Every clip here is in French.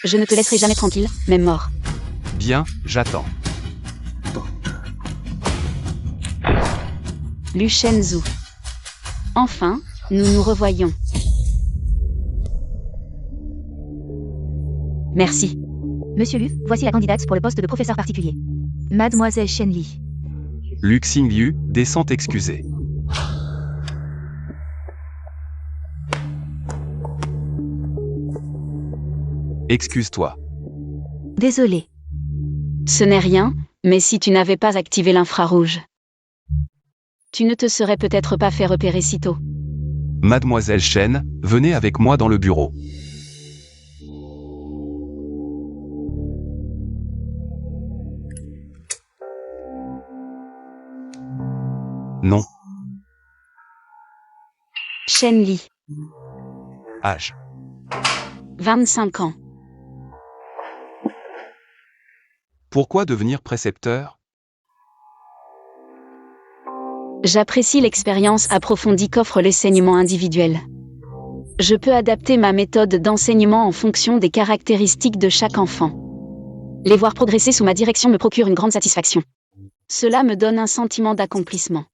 Je ne te laisserai jamais tranquille, même mort. Bien, j'attends. Lu Shenzhou. Enfin, nous nous revoyons. Merci. Monsieur Lu, voici la candidate pour le poste de professeur particulier. Mademoiselle Shen Li. Lu Xingyu, descend excusé. Excuse-toi. Désolé. Ce n'est rien, mais si tu n'avais pas activé l'infrarouge, tu ne te serais peut-être pas fait repérer si tôt. Mademoiselle Shen, venez avec moi dans le bureau. Non. Shen Li, Âge. 25 ans. Pourquoi devenir précepteur? J'apprécie l'expérience approfondie qu'offre l'enseignement individuel. Je peux adapter ma méthode d'enseignement en fonction des caractéristiques de chaque enfant. Les voir progresser sous ma direction me procure une grande satisfaction. Cela me donne un sentiment d'accomplissement.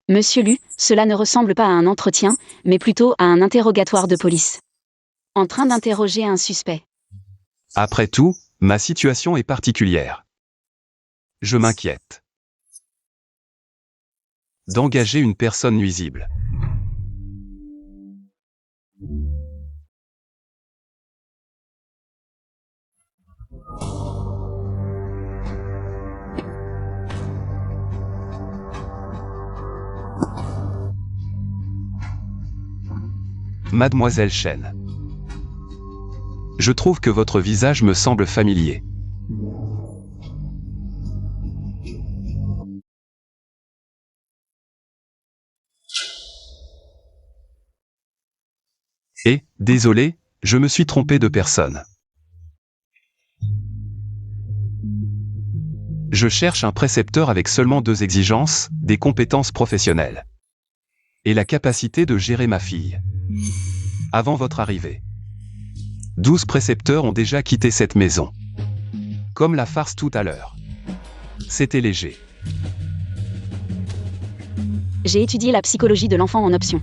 Monsieur Lu, cela ne ressemble pas à un entretien, mais plutôt à un interrogatoire de police. En train d'interroger un suspect. Après tout, ma situation est particulière. Je m'inquiète d'engager une personne nuisible. Mademoiselle Shen. Je trouve que votre visage me semble familier. Et, désolé, je me suis trompé de personne. Je cherche un précepteur avec seulement 2 exigences, des compétences professionnelles et la capacité de gérer ma fille. Avant votre arrivée, 12 précepteurs ont déjà quitté cette maison. Comme la farce tout à l'heure. C'était léger. J'ai étudié la psychologie de l'enfant en option.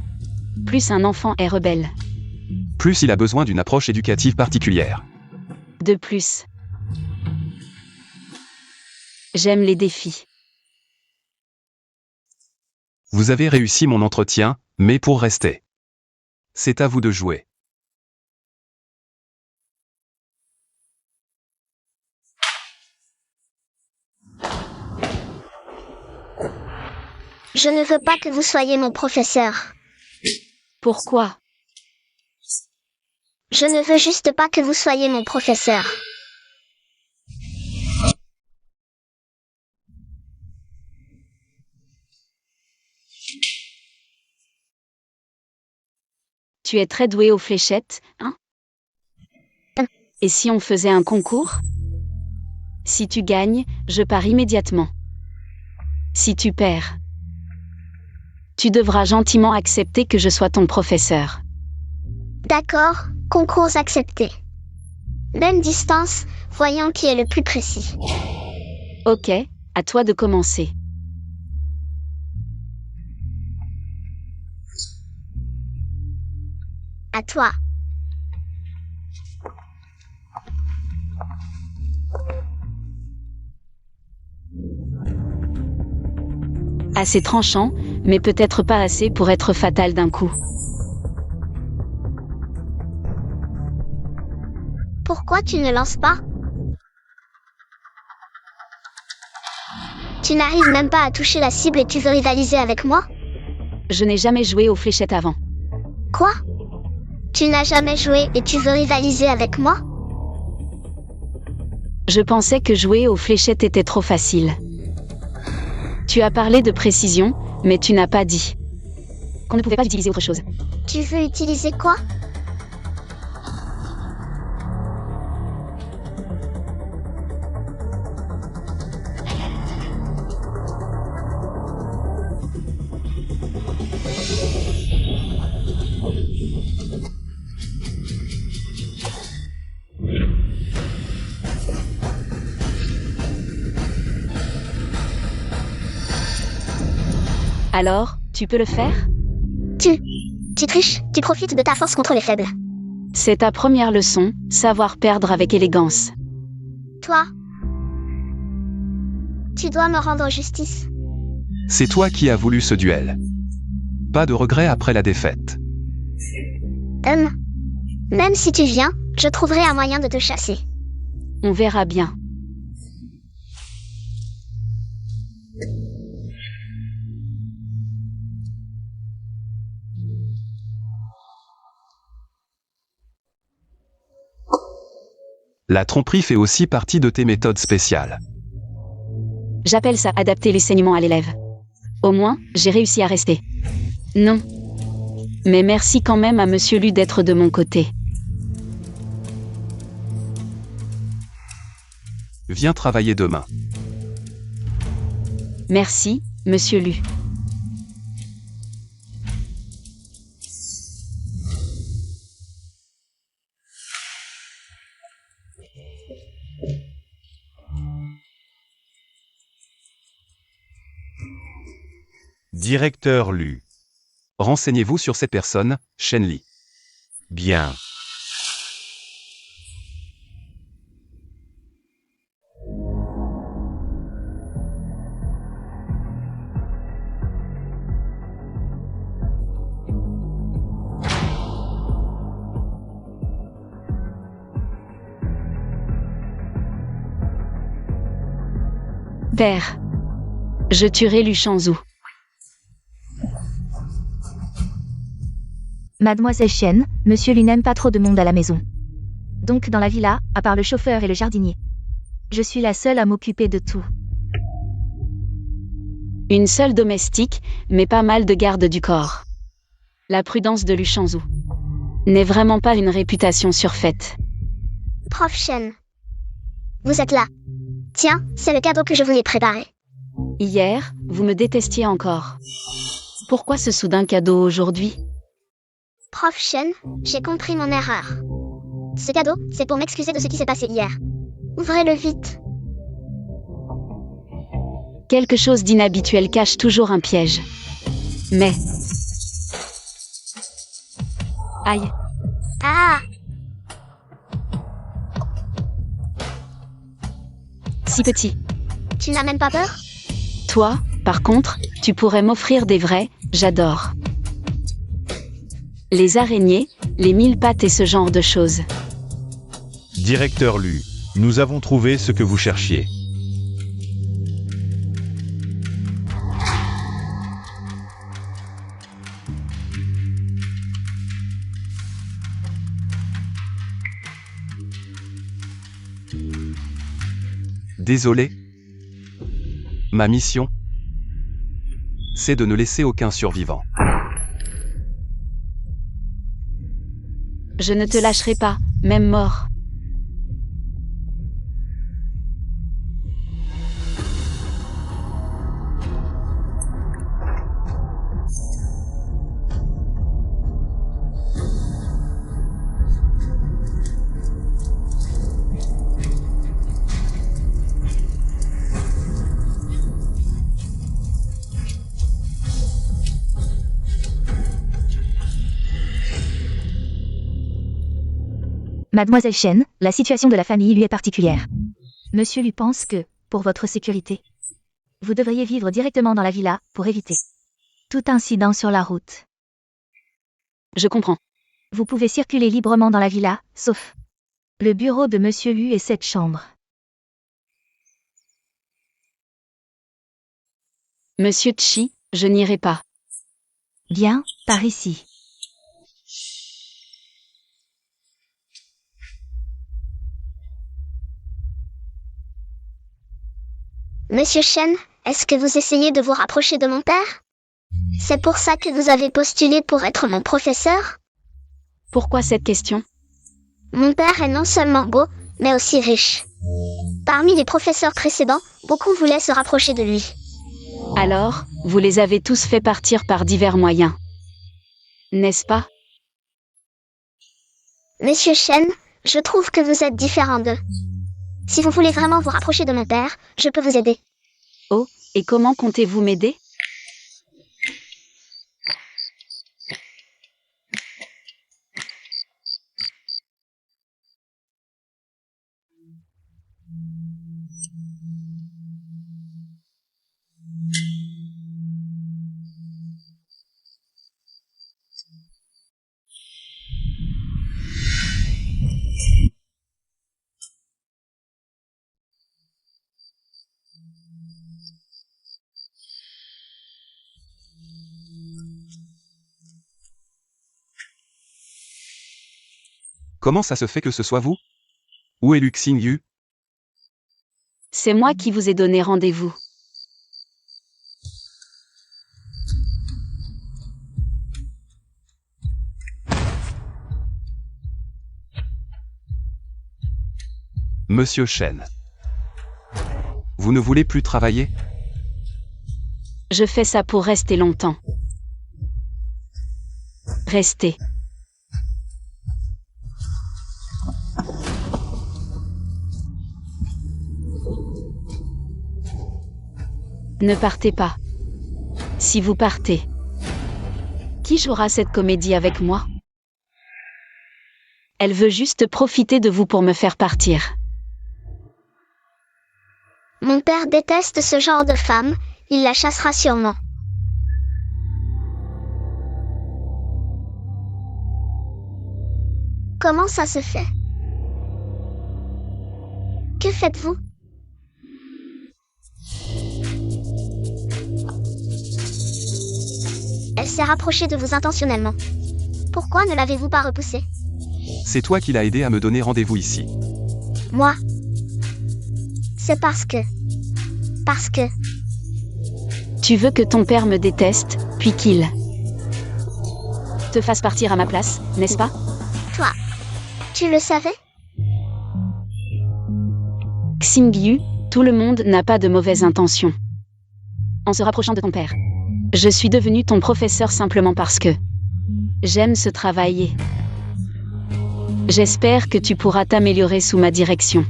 Plus un enfant est rebelle, Plus il a besoin d'une approche éducative particulière. de plus. J'aime les défis. Vous avez réussi mon entretien, mais pour rester, c'est à vous de jouer. Je ne veux pas que vous soyez mon professeur. Pourquoi? Je ne veux juste pas que vous soyez mon professeur. Tu es très doué aux fléchettes, hein? Et si on faisait un concours? Si tu gagnes, je pars immédiatement. Si tu perds, tu devras gentiment accepter que je sois ton professeur. D'accord, concours accepté. Même distance, voyons qui est le plus précis. Ok, à toi de commencer. À toi. Assez tranchant, mais peut-être pas assez pour être fatal d'un coup. Pourquoi tu ne lances pas? Tu n'arrives même pas à toucher la cible et tu veux rivaliser avec moi? Je n'ai jamais joué aux fléchettes avant. Quoi? Tu n'as jamais joué et tu veux rivaliser avec moi? Je pensais que jouer aux fléchettes était trop facile. Tu as parlé de précision, mais tu n'as pas dit qu'on ne pouvait pas utiliser autre chose. Tu veux utiliser quoi? Alors, tu peux le faire? Tu triches, tu profites de ta force contre les faibles. C'est ta première leçon, savoir perdre avec élégance. Toi, tu dois me rendre justice. C'est toi qui as voulu ce duel. Pas de regret après la défaite. Même si tu viens, je trouverai un moyen de te chasser. On verra bien. La tromperie fait aussi partie de tes méthodes spéciales. J'appelle ça adapter les saignements à l'élève. Au moins, j'ai réussi à rester. Non. Mais merci quand même à Monsieur Lu d'être de mon côté. Viens travailler demain. Merci, Monsieur Lu. Directeur Lu. Renseignez-vous sur cette personne, Shen Li. Bien. Père. Je tuerai Lu Shangzhou. Mademoiselle Chen, Monsieur Lu n'aime pas trop de monde à la maison. Donc dans la villa, à part le chauffeur et le jardinier. Je suis la seule à m'occuper de tout. Une seule domestique, mais pas mal de gardes du corps. La prudence de Lu Shangzhou n'est vraiment pas une réputation surfaite. Prof Shen. Vous êtes là. Tiens, c'est le cadeau que je vous ai préparé. Hier, vous me détestiez encore. Pourquoi ce soudain cadeau aujourd'hui? Prof Shen, j'ai compris mon erreur. Ce cadeau, c'est pour m'excuser de ce qui s'est passé hier. Ouvrez-le vite. Quelque chose d'inhabituel cache toujours un piège. Mais... Aïe. Ah! Si petit. Tu n'as même pas peur? Toi, par contre, tu pourrais m'offrir des vrais, j'adore. Les araignées, les 1000 pattes et ce genre de choses. Directeur Lu, nous avons trouvé ce que vous cherchiez. Désolé. Ma mission, c'est de ne laisser aucun survivant. Je ne te lâcherai pas, même mort. Mademoiselle Chen, la situation de la famille lui est particulière. Monsieur Lu pense que, pour votre sécurité, vous devriez vivre directement dans la villa, pour éviter tout incident sur la route. Je comprends. Vous pouvez circuler librement dans la villa, sauf le bureau de Monsieur Lu et cette chambre. Monsieur Chi, je n'irai pas. Bien, par ici. Monsieur Shen, est-ce que vous essayez de vous rapprocher de mon père? C'est pour ça que vous avez postulé pour être mon professeur? Pourquoi cette question? Mon père est non seulement beau, mais aussi riche. Parmi les professeurs précédents, beaucoup voulaient se rapprocher de lui. Alors, vous les avez tous fait partir par divers moyens. N'est-ce pas? Monsieur Shen, je trouve que vous êtes différent d'eux. Si vous voulez vraiment vous rapprocher de mon père, je peux vous aider. Oh, et comment comptez-vous m'aider? Comment ça se fait que ce soit vous? Où est Lu Xingyu? C'est moi qui vous ai donné rendez-vous. Monsieur Shen. Vous ne voulez plus travailler? Je fais ça pour rester longtemps. Restez. Ne partez pas. Si vous partez, qui jouera cette comédie avec moi? Elle veut juste profiter de vous pour me faire partir. Mon père déteste ce genre de femme, il la chassera sûrement. Comment ça se fait? Que faites-vous? Elle s'est rapprochée de vous intentionnellement. Pourquoi ne l'avez-vous pas repoussée? C'est toi qui l'as aidé à me donner rendez-vous ici. Moi? C'est parce que... Tu veux que ton père me déteste, puis qu'il te fasse partir à ma place, n'est-ce pas? Toi, tu le savais? Xingyu, tout le monde n'a pas de mauvaises intentions. En se rapprochant de ton père, je suis devenu ton professeur simplement parce que j'aime ce travail. J'espère que tu pourras t'améliorer sous ma direction.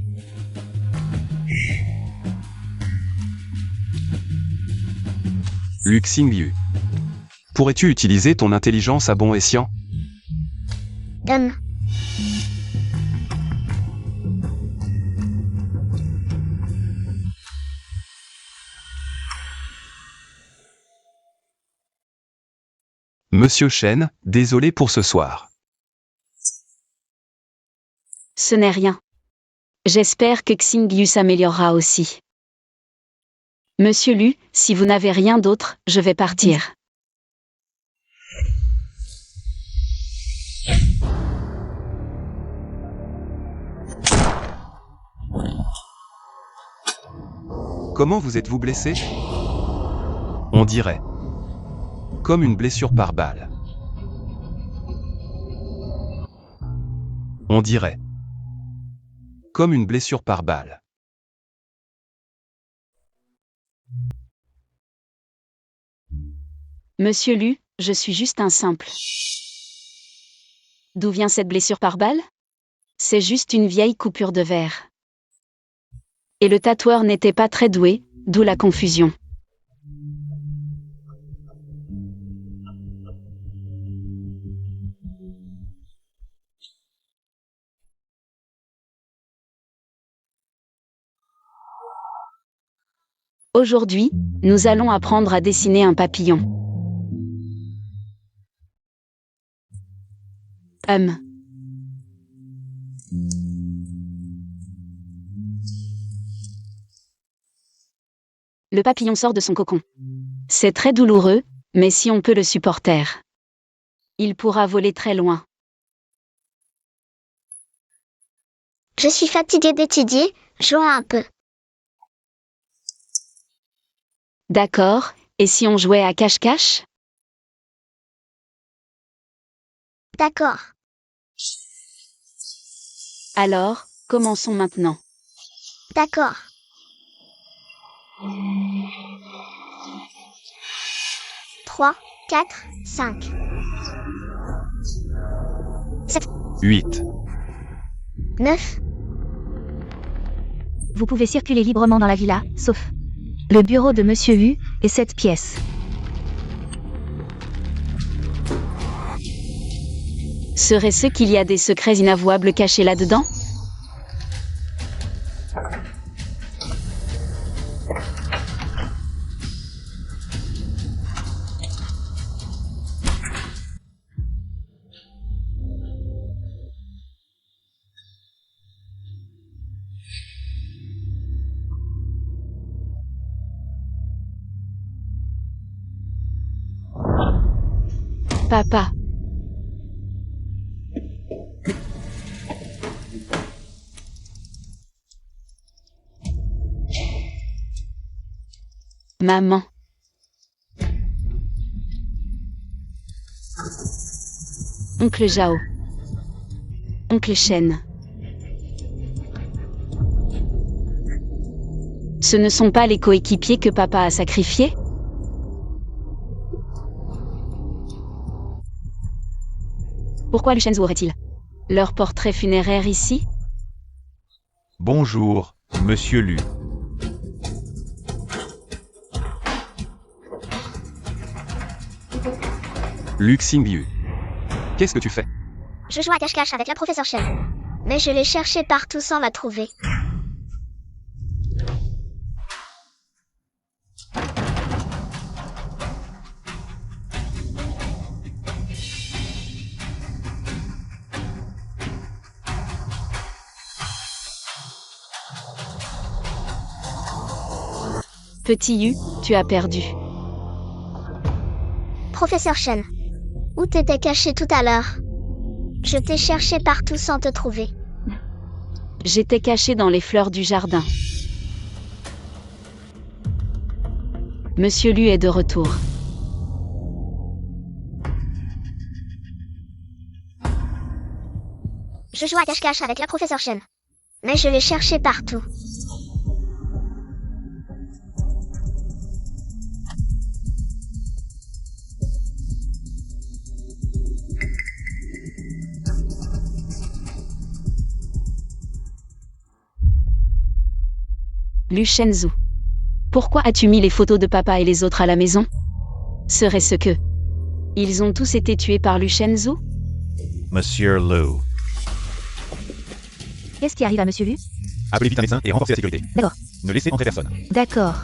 Lu Xingyu. Pourrais-tu utiliser ton intelligence à bon escient? Monsieur Shen, désolé pour ce soir. Ce n'est rien. J'espère que Xingyu s'améliorera aussi. Monsieur Lu, si vous n'avez rien d'autre, je vais partir. Comment vous êtes-vous blessé? On dirait. Comme une blessure par balle. On dirait. Comme une blessure par balle. Monsieur Lu, je suis juste un simple. D'où vient cette blessure par balle? C'est juste une vieille coupure de verre. Et le tatoueur n'était pas très doué, d'où la confusion. Aujourd'hui, nous allons apprendre à dessiner un papillon. Le papillon sort de son cocon. C'est très douloureux, mais si on peut le supporter, il pourra voler très loin. Je suis fatiguée d'étudier, jouons un peu. D'accord, et si on jouait à cache-cache? D'accord. Alors, commençons maintenant. D'accord. Trois, 4, 5. 7, 8. 9. Vous pouvez circuler librement dans la villa, sauf le bureau de Monsieur Hu et cette pièce. Serait-ce qu'il y a des secrets inavouables cachés là-dedans? Papa. Maman. Oncle Jao. Oncle Shen. Ce ne sont pas les coéquipiers que papa a sacrifiés? Pourquoi Luchenzu aurait-il leur portrait funéraire ici? Bonjour, Monsieur Lu. Lu Xingyu. Qu'est-ce que tu fais? Je joue à cache-cache avec la professeure Shen. Mais je l'ai cherché partout sans la trouver. Petit Yu, tu as perdu. Professeur Shen. Où t'étais caché tout à l'heure? Je t'ai cherché partout sans te trouver. J'étais caché dans les fleurs du jardin. Monsieur Lu est de retour. Je joue à cache-cache avec la professeure Shen. Mais je l'ai cherché partout. Luchenzu. Pourquoi as-tu mis les photos de papa et les autres à la maison? Serait-ce que ils ont tous été tués par Luchenzu? Monsieur Lu. Qu'est-ce qui arrive à Monsieur Lu? Appelez vite un médecin et renforcez la sécurité. D'accord. Ne laissez entrer personne. D'accord.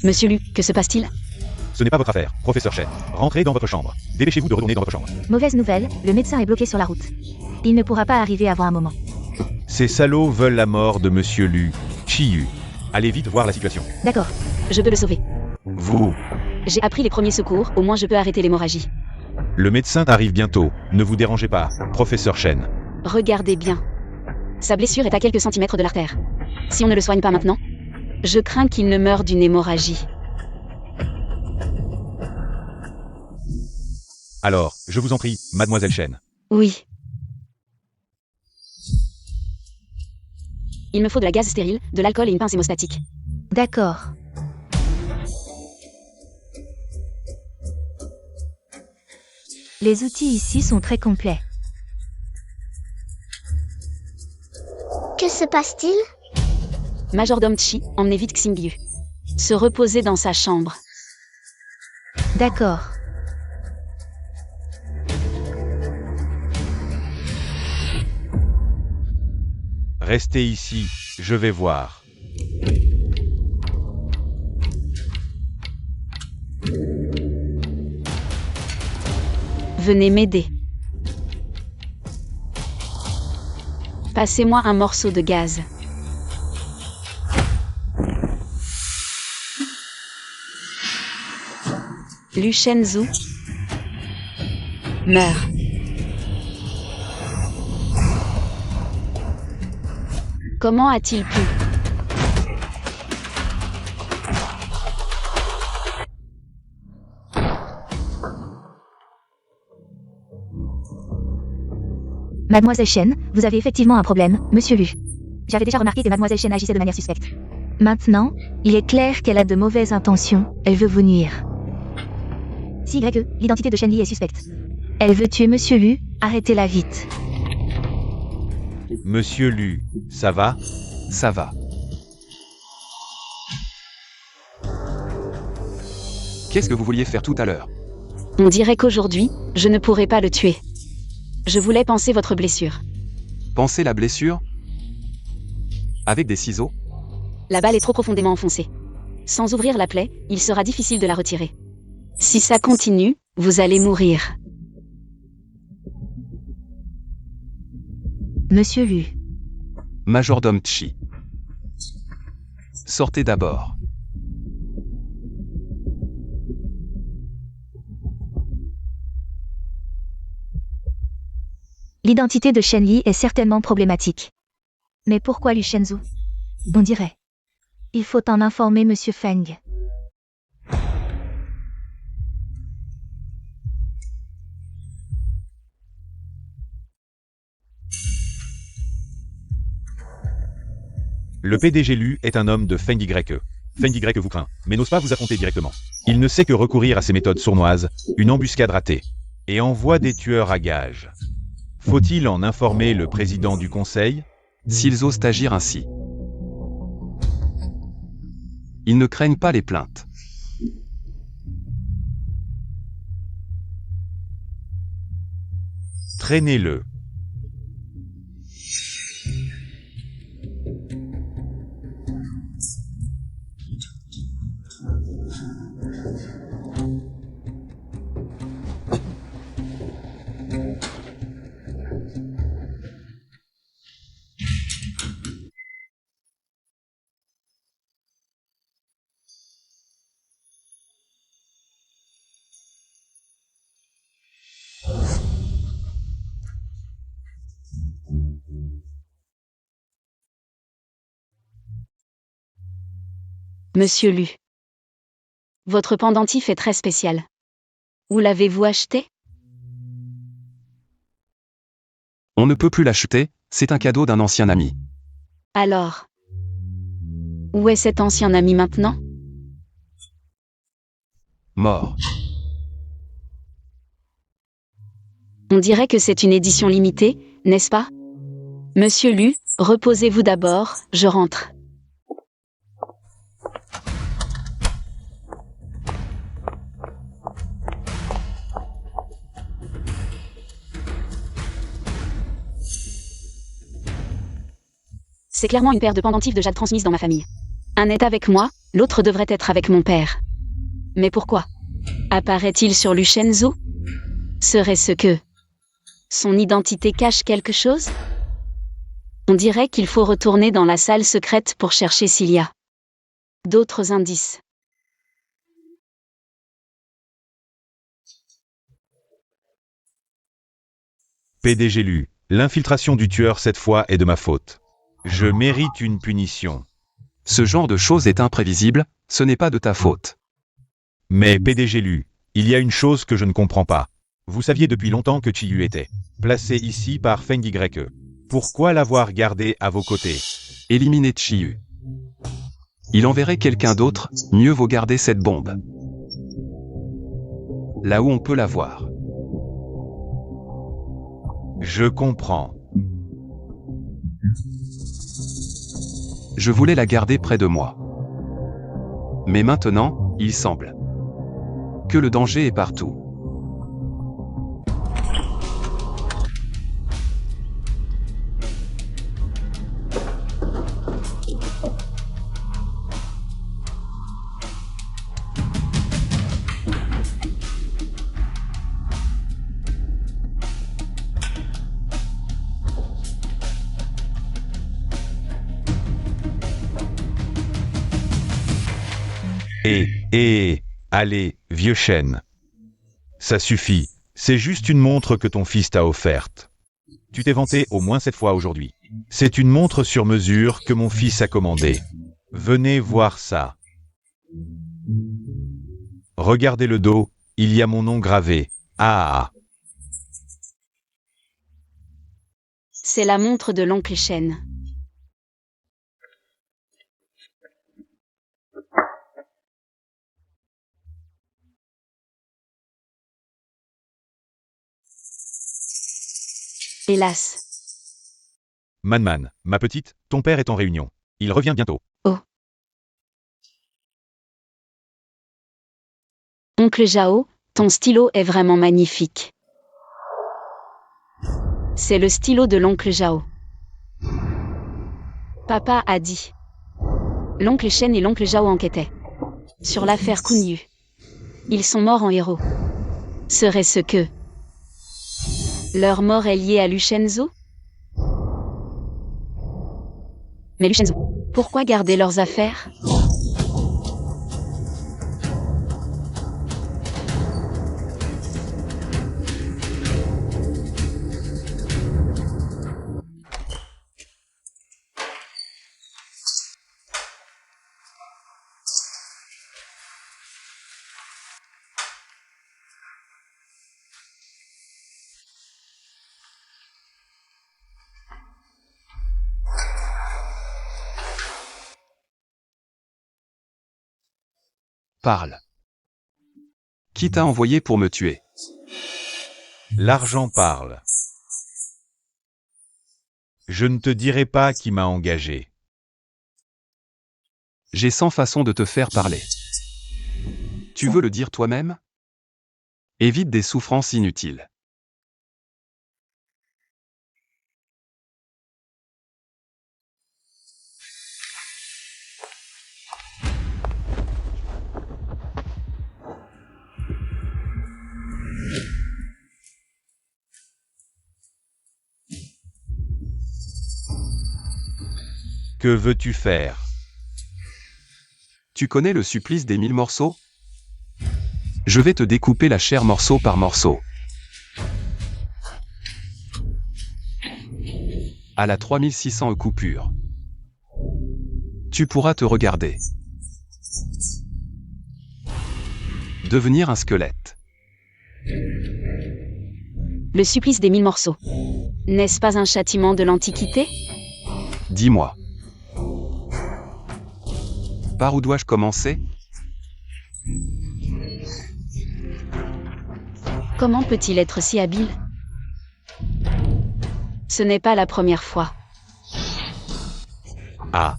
Monsieur Lu, que se passe-t-il? Ce n'est pas votre affaire, professeur Shen. Rentrez dans votre chambre. Dépêchez-vous de retourner dans votre chambre. Mauvaise nouvelle, le médecin est bloqué sur la route. Il ne pourra pas arriver avant un moment. Ces salauds veulent la mort de Monsieur Lu Chiyu. Allez vite voir la situation. D'accord. Je peux le sauver. Vous. J'ai appris les premiers secours, au moins je peux arrêter l'hémorragie. Le médecin arrive bientôt. Ne vous dérangez pas, professeur Shen. Regardez bien. Sa blessure est à quelques centimètres de l'artère. Si on ne le soigne pas maintenant, je crains qu'il ne meure d'une hémorragie. Alors, je vous en prie, mademoiselle Shen. Oui. Il me faut de la gaz stérile, de l'alcool et une pince hémostatique. D'accord. Les outils ici sont très complets. Que se passe-t-il? Majordome Chi, emmenez vite Xingyu. Se reposer dans sa chambre. D'accord. Restez ici, je vais voir. Venez m'aider. Passez-moi un morceau de gaz. Luchenzu meurt. Comment a-t-il pu? Mademoiselle Shen, vous avez effectivement un problème, Monsieur Lu. J'avais déjà remarqué que Mademoiselle Shen agissait de manière suspecte. Maintenant, il est clair qu'elle a de mauvaises intentions, elle veut vous nuire. Si YE, l'identité de Shen Li est suspecte. Elle veut tuer Monsieur Lu, arrêtez-la vite. Monsieur Lu, ça va? Ça va. Qu'est-ce que vous vouliez faire tout à l'heure? On dirait qu'aujourd'hui, je ne pourrai pas le tuer. Je voulais panser votre blessure. Pensez la blessure? Avec des ciseaux? La balle est trop profondément enfoncée. Sans ouvrir la plaie, il sera difficile de la retirer. Si ça continue, vous allez mourir. Monsieur Lu. Majordome Chi. Sortez d'abord. L'identité de Shen Yi est certainement problématique. Mais pourquoi Lu Shenzhou? On dirait. Il faut en informer Monsieur Feng. Le PDG Lu est un homme de Feng Y. Feng Y vous craint, mais n'ose pas vous affronter directement. Il ne sait que recourir à ses méthodes sournoises, une embuscade ratée, et envoie des tueurs à gages. Faut-il en informer le président du conseil? S'ils osent agir ainsi. Ils ne craignent pas les plaintes. Traînez-le. Monsieur Lu. Votre pendentif est très spécial. Où l'avez-vous acheté? On ne peut plus l'acheter, c'est un cadeau d'un ancien ami. Alors. Où est cet ancien ami maintenant? Mort. On dirait que c'est une édition limitée, n'est-ce pas? Monsieur Lu, reposez-vous d'abord, je rentre. C'est clairement une paire de pendentifs de jade transmise dans ma famille. Un est avec moi, l'autre devrait être avec mon père. Mais pourquoi? Apparaît-il sur Lu Shenzhou? Serait-ce que son identité cache quelque chose? On dirait qu'il faut retourner dans la salle secrète pour chercher s'il y a d'autres indices. PDG Lu, l'infiltration du tueur cette fois est de ma faute. Je mérite une punition. Ce genre de chose est imprévisible, ce n'est pas de ta faute. Mais PDG Lu, il y a une chose que je ne comprends pas. Vous saviez depuis longtemps que Chiyu était placé ici par Feng Y. Pourquoi l'avoir gardé à vos côtés? Éliminez Chiyu. Il enverrait quelqu'un d'autre, mieux vaut garder cette bombe. Là où on peut la voir. Je comprends. Je voulais la garder près de moi. Mais maintenant, il semble que le danger est partout. Allez, vieux chêne. Ça suffit, c'est juste une montre que ton fils t'a offerte. Tu t'es vanté au moins 7 fois aujourd'hui. C'est une montre sur mesure que mon fils a commandée. Venez voir ça. Regardez le dos, il y a mon nom gravé. Ah. C'est la montre de l'oncle Shen. Hélas. Man, ma petite, ton père est en réunion. Il revient bientôt. Oh. Oncle Zhao, ton stylo est vraiment magnifique. C'est le stylo de l'oncle Zhao. Papa a dit. L'oncle Shen et l'oncle Zhao enquêtaient sur l'affaire Kunyu. Ils sont morts en héros. Serait-ce que leur mort est liée à Lu Shenzhou? Mais Lu Shenzhou, pourquoi garder leurs affaires? Parle. Qui t'a envoyé pour me tuer? L'argent parle. Je ne te dirai pas qui m'a engagé. J'ai 100 façons de te faire parler. Tu veux le dire toi-même? Évite des souffrances inutiles. Que veux-tu faire? Tu connais le supplice des 1000 morceaux? Je vais te découper la chair morceau par morceau. À la 3600 coupures. Tu pourras te regarder. Devenir un squelette. Le supplice des 1000 morceaux. N'est-ce pas un châtiment de l'Antiquité? Dis-moi. Par où dois-je commencer? Comment peut-il être si habile? Ce n'est pas la première fois. Ah.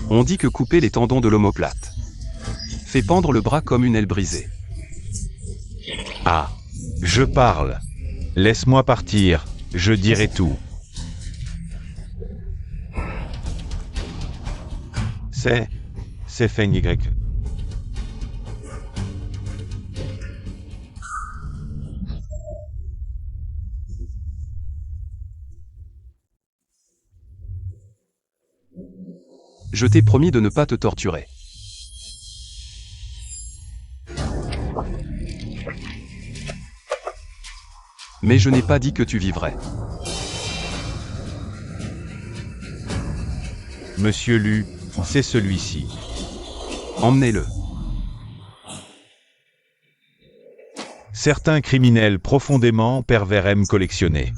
On dit que couper les tendons de l'omoplate fait pendre le bras comme une aile brisée. Ah. Je parle. Laisse-moi partir, je dirai tout. C'est Feng Y. Je t'ai promis de ne pas te torturer. Mais je n'ai pas dit que tu vivrais. Monsieur Lu, c'est celui-ci. Emmenez-le. Certains criminels profondément pervers aiment collectionner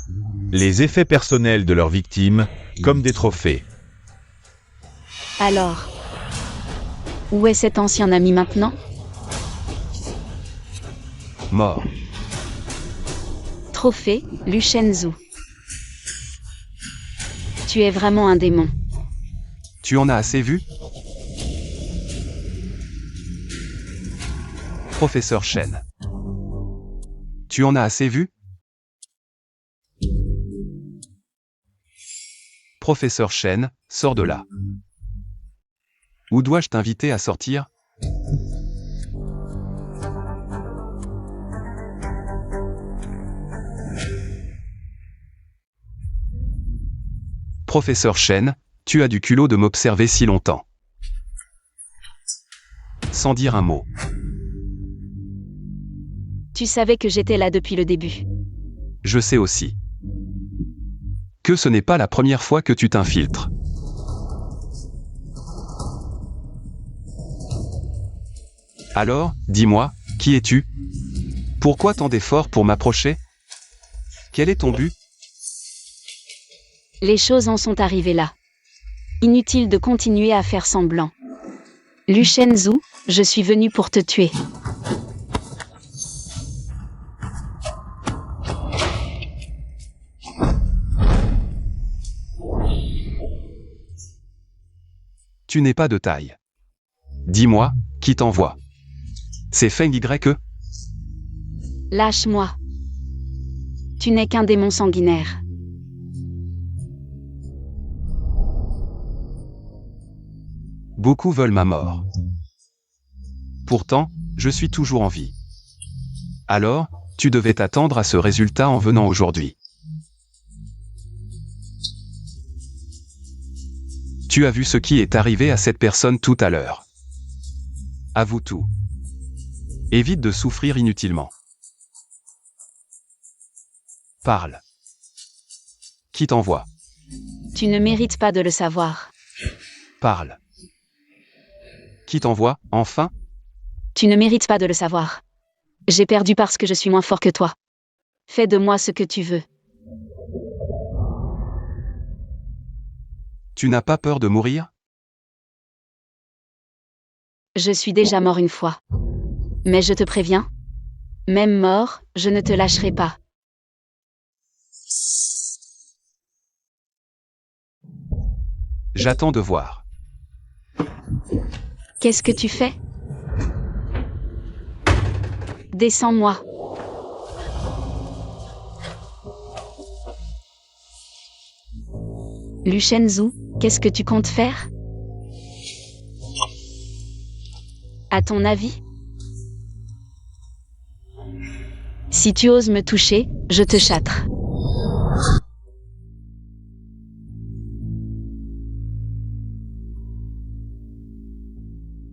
les effets personnels de leurs victimes comme des trophées. Alors, où est cet ancien ami maintenant? Mort. Trophée, Lu Shenzhou. Tu es vraiment un démon. Tu en as assez vu? Professeur Shen. Tu en as assez vu? Professeur Shen, sors de là. Où dois-je t'inviter à sortir? Professeur Shen, tu as du culot de m'observer si longtemps. Sans dire un mot. Tu savais que j'étais là depuis le début. Je sais aussi que ce n'est pas la première fois que tu t'infiltres. Alors, dis-moi, qui es-tu? Pourquoi tant d'efforts pour m'approcher? Quel est ton but? Les choses en sont arrivées là. Inutile de continuer à faire semblant. Lu Shenzhou, je suis venu pour te tuer. Tu n'es pas de taille. Dis-moi, qui t'envoie? C'est Feng Y. Lâche-moi. Tu n'es qu'un démon sanguinaire. Beaucoup veulent ma mort. Pourtant, je suis toujours en vie. Alors, tu devais t'attendre à ce résultat en venant aujourd'hui. Tu as vu ce qui est arrivé à cette personne tout à l'heure. Avoue tout. Évite de souffrir inutilement. Parle. Qui t'envoie? Tu ne mérites pas de le savoir. Parle. Qui t'envoie, enfin? Tu ne mérites pas de le savoir. J'ai perdu parce que je suis moins fort que toi. Fais de moi ce que tu veux. Tu n'as pas peur de mourir? Je suis déjà mort une fois. Mais je te préviens, même mort, je ne te lâcherai pas. J'attends de voir. Qu'est-ce que tu fais? Descends-moi. Lu Shenzhou, qu'est-ce que tu comptes faire? À ton avis? Si tu oses me toucher, je te châtre.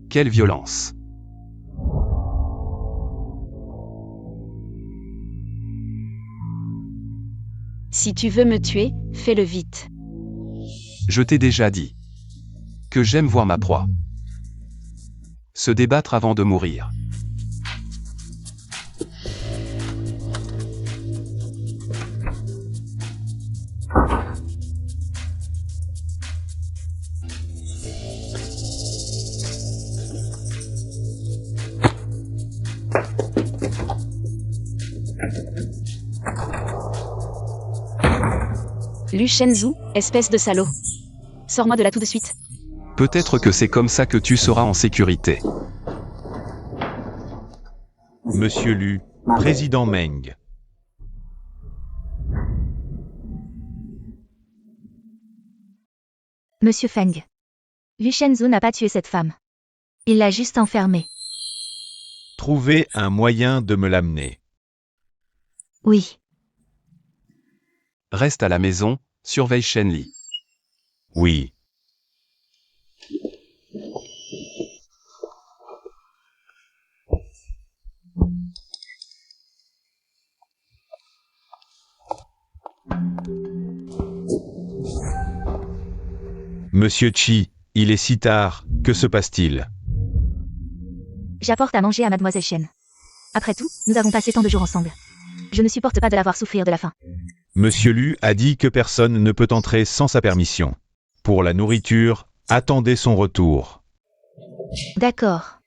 Quelle violence! Si tu veux me tuer, fais-le vite. Je t'ai déjà dit que j'aime voir ma proie se débattre avant de mourir. Lu Shenzhou, espèce de salaud. Sors-moi de là tout de suite. Peut-être que c'est comme ça que tu seras en sécurité. Monsieur Lu, président Meng. Monsieur Feng. Lu Shenzhou n'a pas tué cette femme. Il l'a juste enfermée. Trouvez un moyen de me l'amener. Oui. Reste à la maison, surveille Shenli. Oui. Monsieur Chi, il est si tard, que se passe-t-il? J'apporte à manger à Mademoiselle Chen. Après tout, nous avons passé tant de jours ensemble. Je ne supporte pas de la voir souffrir de la faim. Monsieur Lu a dit que personne ne peut entrer sans sa permission. Pour la nourriture, attendez son retour. D'accord.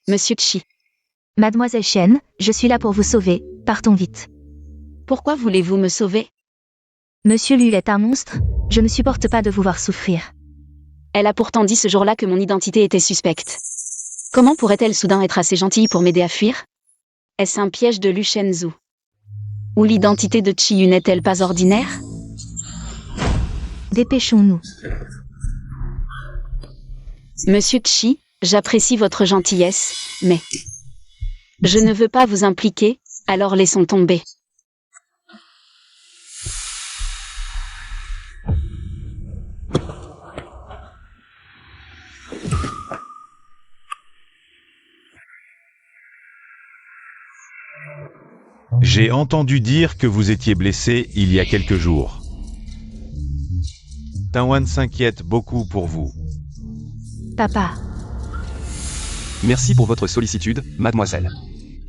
Monsieur Chi, Mademoiselle Chen, je suis là pour vous sauver, partons vite. pourquoi voulez-vous me sauver? Monsieur Lu est un monstre, je ne supporte pas de vous voir souffrir. Elle a pourtant dit ce jour-là que mon identité était suspecte. Comment pourrait-elle soudain être assez gentille pour m'aider à fuir? Est-ce un piège de Lu Shenzhou? Ou l'identité de Chi Yu n'est-elle pas ordinaire? Dépêchons-nous. Monsieur Chi, j'apprécie votre gentillesse, mais je ne veux pas vous impliquer, alors laissons tomber. J'ai entendu dire que vous étiez blessé il y a quelques jours. Taowan s'inquiète beaucoup pour vous. Papa, Merci pour votre sollicitude, mademoiselle.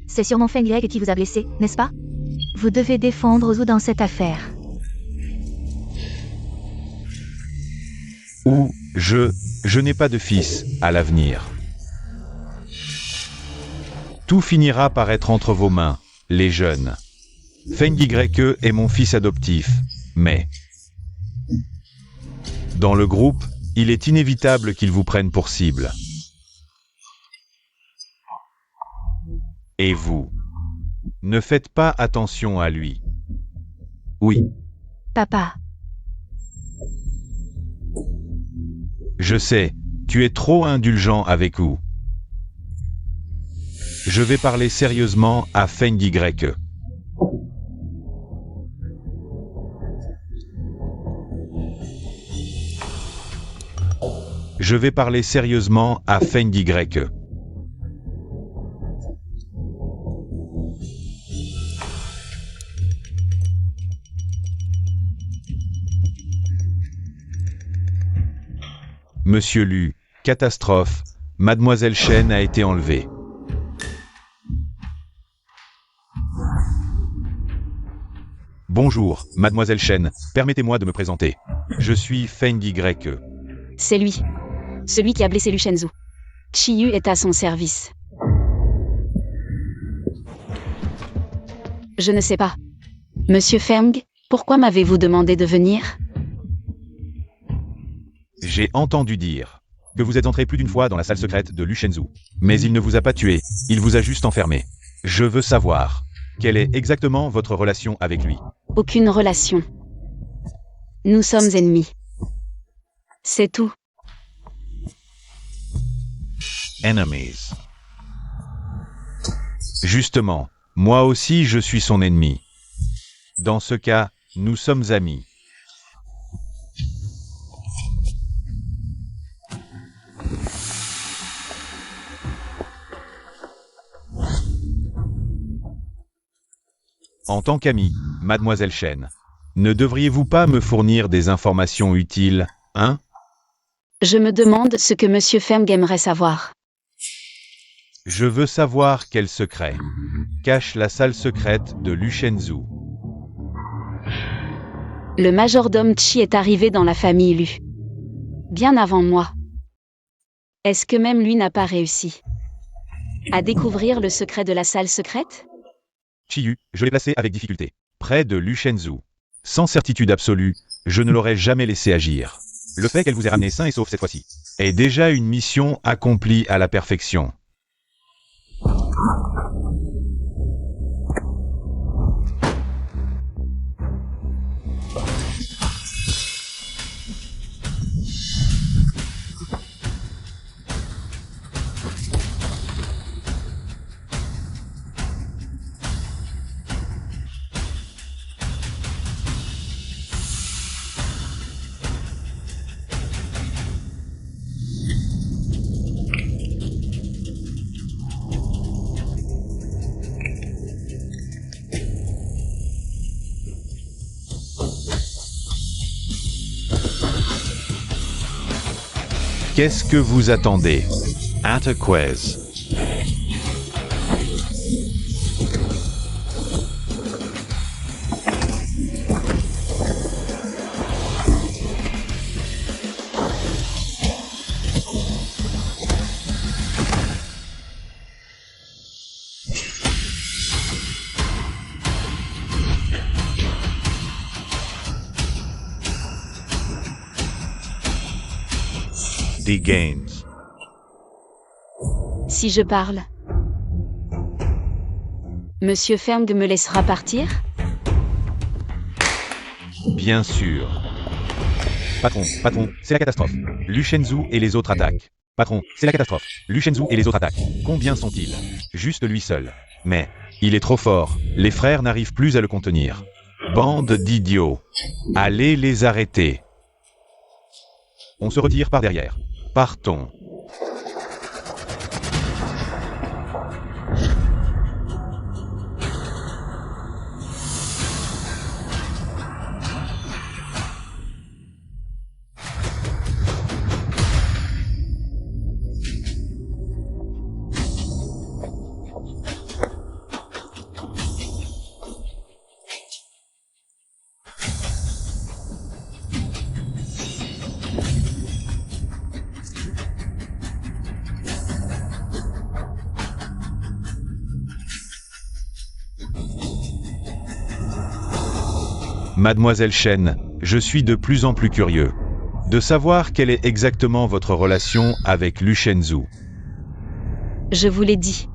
c'est sûrement Feng Yeg qui vous a blessé, n'est-ce pas? Vous devez défendre Zhu dans cette affaire. Ou, je n'ai pas de fils à l'avenir. Tout finira par être entre vos mains, les jeunes. Feng Yike est mon fils adoptif, mais... Dans le groupe, il est inévitable qu'ils vous prennent pour cible. Et vous? Ne faites pas attention à lui. Oui, Papa, Je sais, tu es trop indulgent avec vous. Je vais parler sérieusement à Feng Yike. Je vais parler sérieusement à Feng Yike. Monsieur Lu, catastrophe, Mademoiselle Chen a été enlevée. Bonjour, Mademoiselle Chen, permettez-moi de me présenter. Je suis Feng Yigre. C'est lui. Celui qui a blessé Lu Shenzhou. Chiyu est à son service. Je ne sais pas. Monsieur Feng, pourquoi m'avez-vous demandé de venir? J'ai entendu dire que vous êtes entré plus d'une fois dans la salle secrète de Lu Shenzhou. Mais il ne vous a pas tué, il vous a juste enfermé. Je veux savoir, quelle est exactement votre relation avec lui? Aucune relation. Nous sommes ennemis. C'est tout. Enemies. Justement, moi aussi je suis son ennemi. Dans ce cas, nous sommes amis. En tant qu'ami, Mademoiselle Chen, ne devriez-vous pas me fournir des informations utiles, hein? Je me demande ce que Monsieur Feng aimerait savoir. Je veux savoir quel secret cache la salle secrète de Lu Shenzhou. Le majordome Chi est arrivé dans la famille Lu. Bien avant moi. Est-ce que même lui n'a pas réussi à découvrir le secret de la salle secrète? Chiyu, je l'ai placé avec difficulté, près de Lu Shenzhou. Sans certitude absolue, je ne l'aurais jamais laissé agir. Le fait qu'elle vous ait ramené sain et sauf cette fois-ci est déjà une mission accomplie à la perfection. Qu'est-ce que vous attendez? Ataquez. The Gains. Si je parle, Monsieur Feng me laissera partir? Bien sûr. Patron, c'est la catastrophe. Lu Shenzhou et les autres attaquent. Patron, c'est la catastrophe. Lu Shenzhou et les autres attaquent. Combien sont-ils? Juste lui seul. Mais, il est trop fort. Les frères n'arrivent plus à le contenir. Bande d'idiots. Allez les arrêter. On se retire par derrière. Partons. Mademoiselle Chen, je suis de plus en plus curieux de savoir quelle est exactement votre relation avec Lu Shenzhou. Je vous l'ai dit.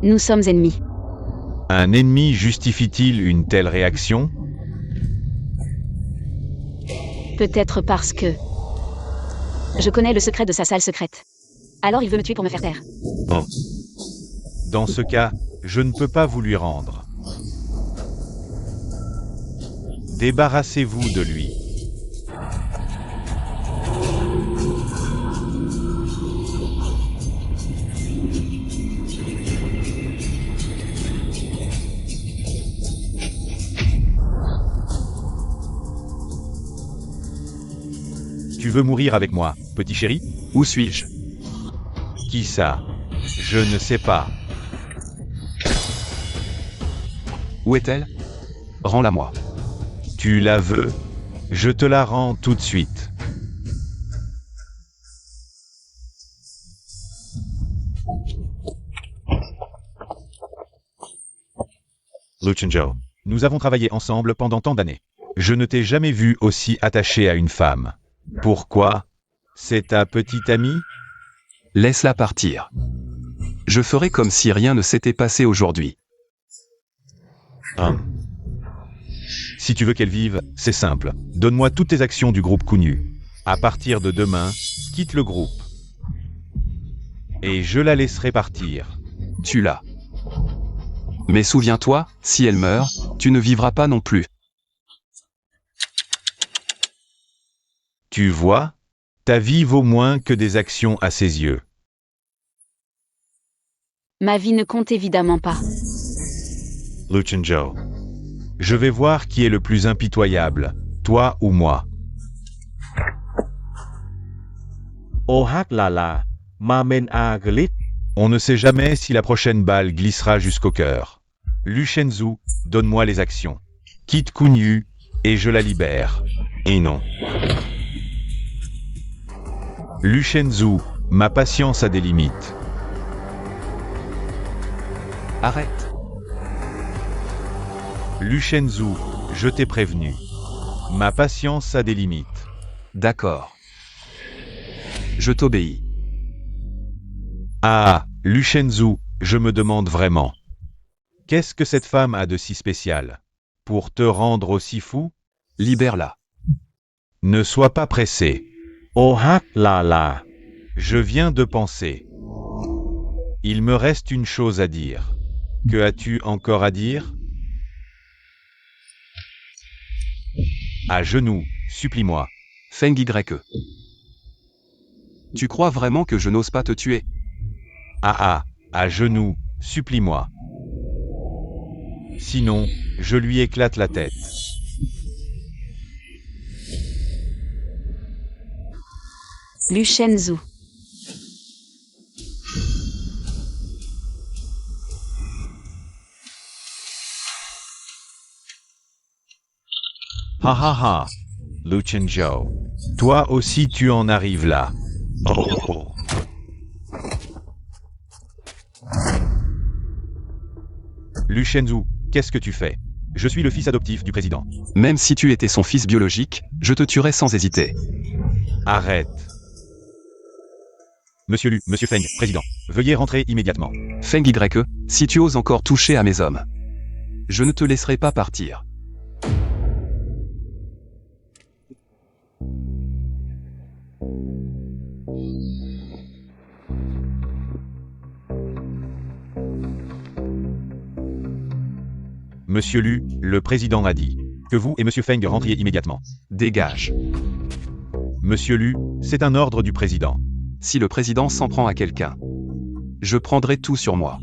Nous sommes ennemis. Un ennemi justifie-t-il une telle réaction? Peut-être parce que je connais le secret de sa salle secrète. Alors il veut me tuer pour me faire taire. Oh. Dans ce cas, je ne peux pas vous lui rendre. Débarrassez-vous de lui. Tu veux mourir avec moi, petit chéri? Où suis-je? Qui ça? Je ne sais pas. Où est-elle? Rends-la moi. Tu la veux? Je te la rends tout de suite. Luchenjo, nous avons travaillé ensemble pendant tant d'années. Je ne t'ai jamais vu aussi attaché à une femme. Pourquoi? C'est ta petite amie? Laisse-la partir. Je ferai comme si rien ne s'était passé aujourd'hui. Si tu veux qu'elle vive, c'est simple. Donne-moi toutes tes actions du groupe Kunyu. À partir de demain, quitte le groupe. Et je la laisserai partir. Tu l'as. Mais souviens-toi, si elle meurt, tu ne vivras pas non plus. Tu vois? Ta vie vaut moins que des actions à ses yeux. Ma vie ne compte évidemment pas. Luchenjo. Je vais voir qui est le plus impitoyable, toi ou moi. Ohak Lala, Mamen Aglit. On ne sait jamais si la prochaine balle glissera jusqu'au cœur. Luchenzu, donne-moi les actions. Quitte Kunyu, et je la libère. Et non. Luchenzu, ma patience a des limites. Arrête. Luchenzu, je t'ai prévenu. Ma patience a des limites. D'accord. Je t'obéis. Ah, Luchenzu, je me demande vraiment. Qu'est-ce que cette femme a de si spécial? Pour te rendre aussi fou? Libère-la. Ne sois pas pressé. Ohak Lala. Je viens de penser. Il me reste une chose à dire. Que as-tu encore à dire? À genoux, supplie-moi. Feng Y. Tu crois vraiment que je n'ose pas te tuer? À genoux, supplie-moi. Sinon, je lui éclate la tête. Luchenzu. Ha ha ha. Luchenjo. Toi aussi tu en arrives là. Oh. Luchenzu, qu'est-ce que tu fais? Je suis le fils adoptif du président. Même si tu étais son fils biologique, je te tuerais sans hésiter. Arrête. Monsieur Lu, Monsieur Feng, président, veuillez rentrer immédiatement. Feng Y, si tu oses encore toucher à mes hommes, je ne te laisserai pas partir. Monsieur Lu, le président a dit que vous et Monsieur Feng rentriez immédiatement. Dégage. Monsieur Lu, c'est un ordre du président. Si le président s'en prend à quelqu'un, je prendrai tout sur moi.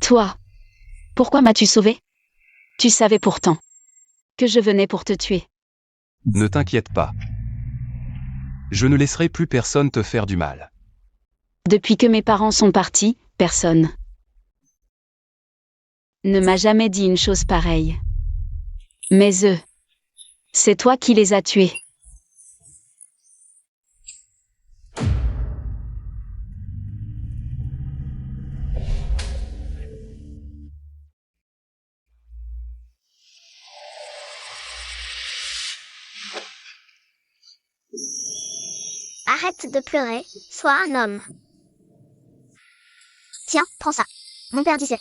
Toi, pourquoi m'as-tu sauvé? Tu savais pourtant que je venais pour te tuer. Ne t'inquiète pas. Je ne laisserai plus personne te faire du mal. Depuis que mes parents sont partis, personne ne m'a jamais dit une chose pareille. Mais eux, c'est toi qui les as tués. Arrête de pleurer, sois un homme. Tiens, prends ça. Mon père disait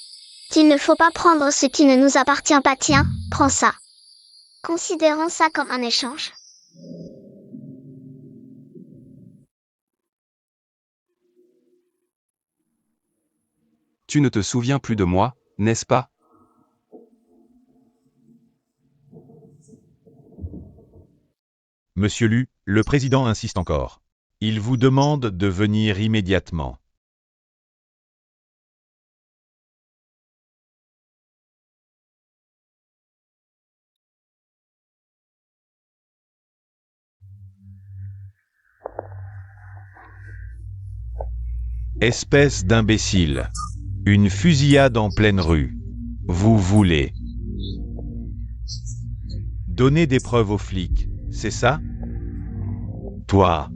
qu'il ne faut pas prendre ce qui ne nous appartient pas. Tiens, prends ça. Considérons ça comme un échange. Tu ne te souviens plus de moi, n'est-ce pas? Monsieur Lu, le président insiste encore. Il vous demande de venir immédiatement. Espèce d'imbécile. Une fusillade en pleine rue. Vous voulez donner des preuves aux flics, c'est ça? Toi,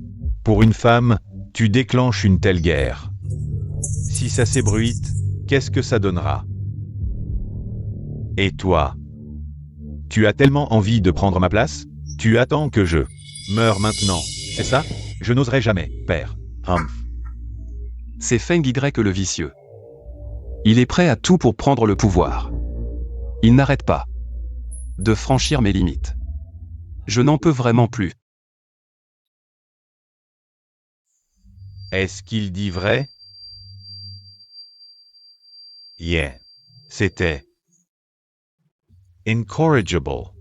pour une femme, tu déclenches une telle guerre. Si ça s'ébruite, qu'est-ce que ça donnera? Et toi? Tu as tellement envie de prendre ma place? Tu attends que je meure maintenant, c'est ça? Je n'oserais jamais, père. C'est Feng Y le vicieux. Il est prêt à tout pour prendre le pouvoir. Il n'arrête pas de franchir mes limites. Je n'en peux vraiment plus. Est-ce qu'il dit vrai? Yeah. C'était incorrigible.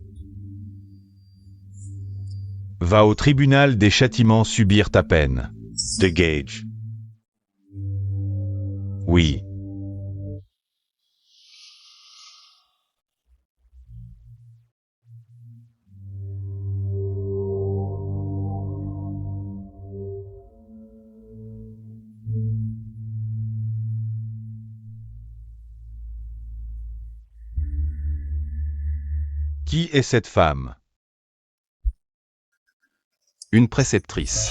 Va au tribunal des châtiments subir ta peine. The Gage. Oui. Qui est cette femme? Une préceptrice.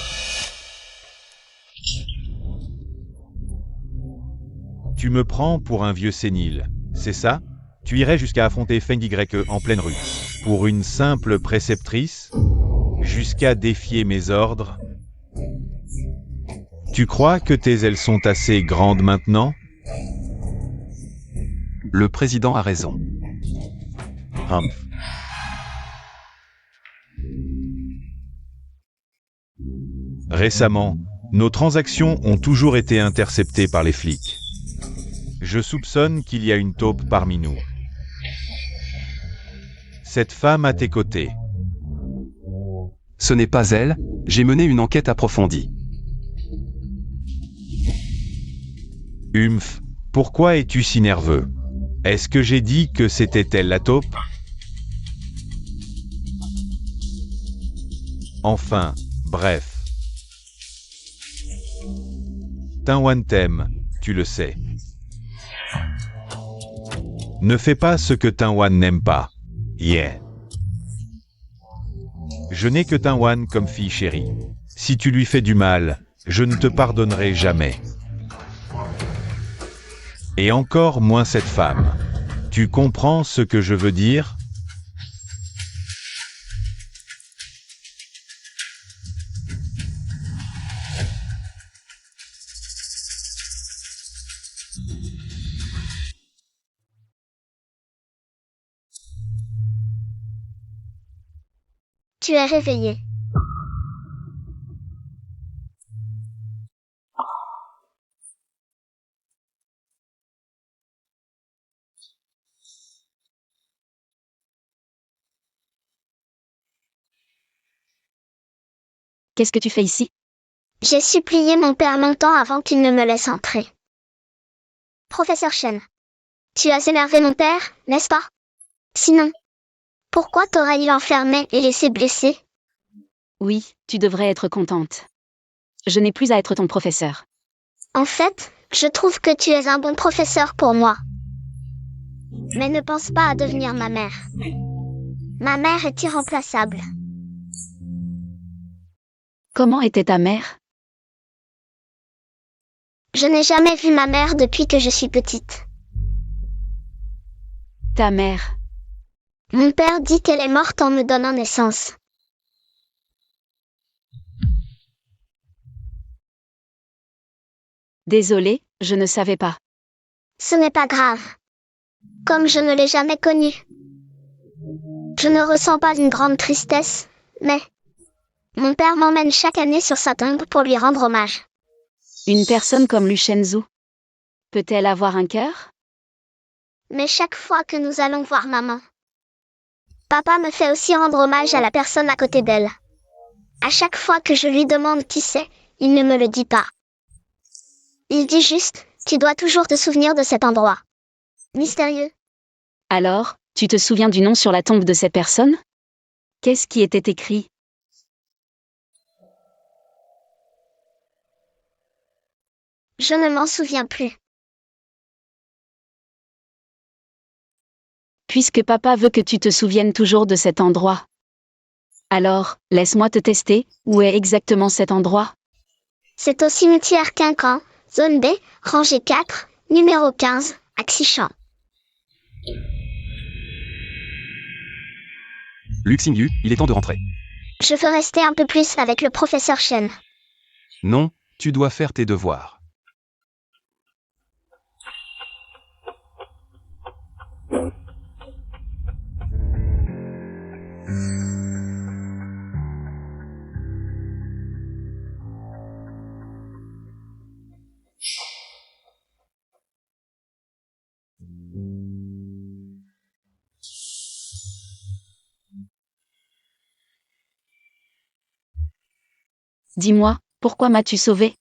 Tu me prends pour un vieux sénile, c'est ça? Tu irais jusqu'à affronter Feng Y en pleine rue. Pour une simple préceptrice? Jusqu'à défier mes ordres? Tu crois que tes ailes sont assez grandes maintenant? Le président a raison. Récemment, nos transactions ont toujours été interceptées par les flics. Je soupçonne qu'il y a une taupe parmi nous. Cette femme à tes côtés. Ce n'est pas elle, j'ai mené une enquête approfondie. Pourquoi es-tu si nerveux? Est-ce que j'ai dit que c'était elle la taupe? Enfin, bref. Tinwan t'aime, tu le sais. Ne fais pas ce que Tinwan n'aime pas. Yeah. Je n'ai que Tinwan comme fille chérie. Si tu lui fais du mal, je ne te pardonnerai jamais. Et encore moins cette femme. Tu comprends ce que je veux dire? Tu es réveillé. Qu'est-ce que tu fais ici? J'ai supplié mon père longtemps avant qu'il ne me laisse entrer. Professeur Chen, tu as énervé mon père, n'est-ce pas? Sinon, pourquoi t'aurais-il enfermé et laissé blessé? Oui, tu devrais être contente. Je n'ai plus à être ton professeur. En fait, je trouve que tu es un bon professeur pour moi. Mais ne pense pas à devenir ma mère. Ma mère est irremplaçable. Comment était ta mère? Je n'ai jamais vu ma mère depuis que je suis petite. Ta mère. Mon père dit qu'elle est morte en me donnant naissance. Désolée, je ne savais pas. Ce n'est pas grave. Comme je ne l'ai jamais connue. Je ne ressens pas une grande tristesse, mais mon père m'emmène chaque année sur sa tombe pour lui rendre hommage. Une personne comme Lu Shenzhou. Peut-elle avoir un cœur? Mais chaque fois que nous allons voir maman, papa me fait aussi rendre hommage à la personne à côté d'elle. À chaque fois que je lui demande qui c'est, il ne me le dit pas. Il dit juste, tu dois toujours te souvenir de cet endroit. Mystérieux. Alors, tu te souviens du nom sur la tombe de cette personne? Qu'est-ce qui était écrit? Je ne m'en souviens plus. Puisque papa veut que tu te souviennes toujours de cet endroit. Alors, laisse-moi te tester, où est exactement cet endroit? C'est au cimetière Quincan, zone B, rangée 4, numéro 15, à Xichan. Luxingyu, il est temps de rentrer. Je veux rester un peu plus avec le professeur Shen. Non, tu dois faire tes devoirs. Dis-moi, pourquoi m'as-tu sauvé?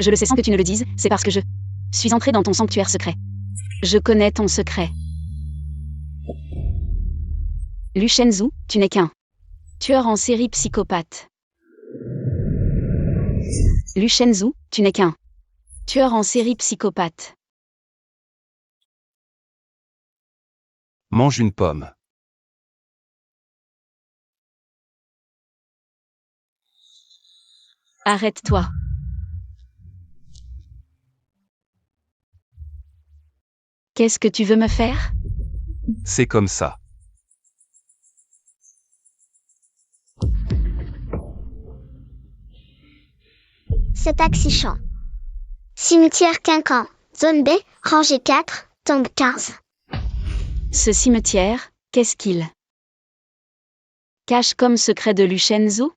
Je le sais sans que tu ne le dises, c'est parce que je suis entré dans ton sanctuaire secret. Je connais ton secret. Lu Shenzhou, tu n'es qu'un tueur en série psychopathe. Lu Shenzhou, tu n'es qu'un tueur en série psychopathe. Mange une pomme. Arrête-toi. Qu'est-ce que tu veux me faire? C'est comme ça. C'est à Xichan. Cimetière Quincan, zone B, rangée 4, tombe 15. Ce cimetière, qu'est-ce qu'il cache comme secret de Lu Shenzhou?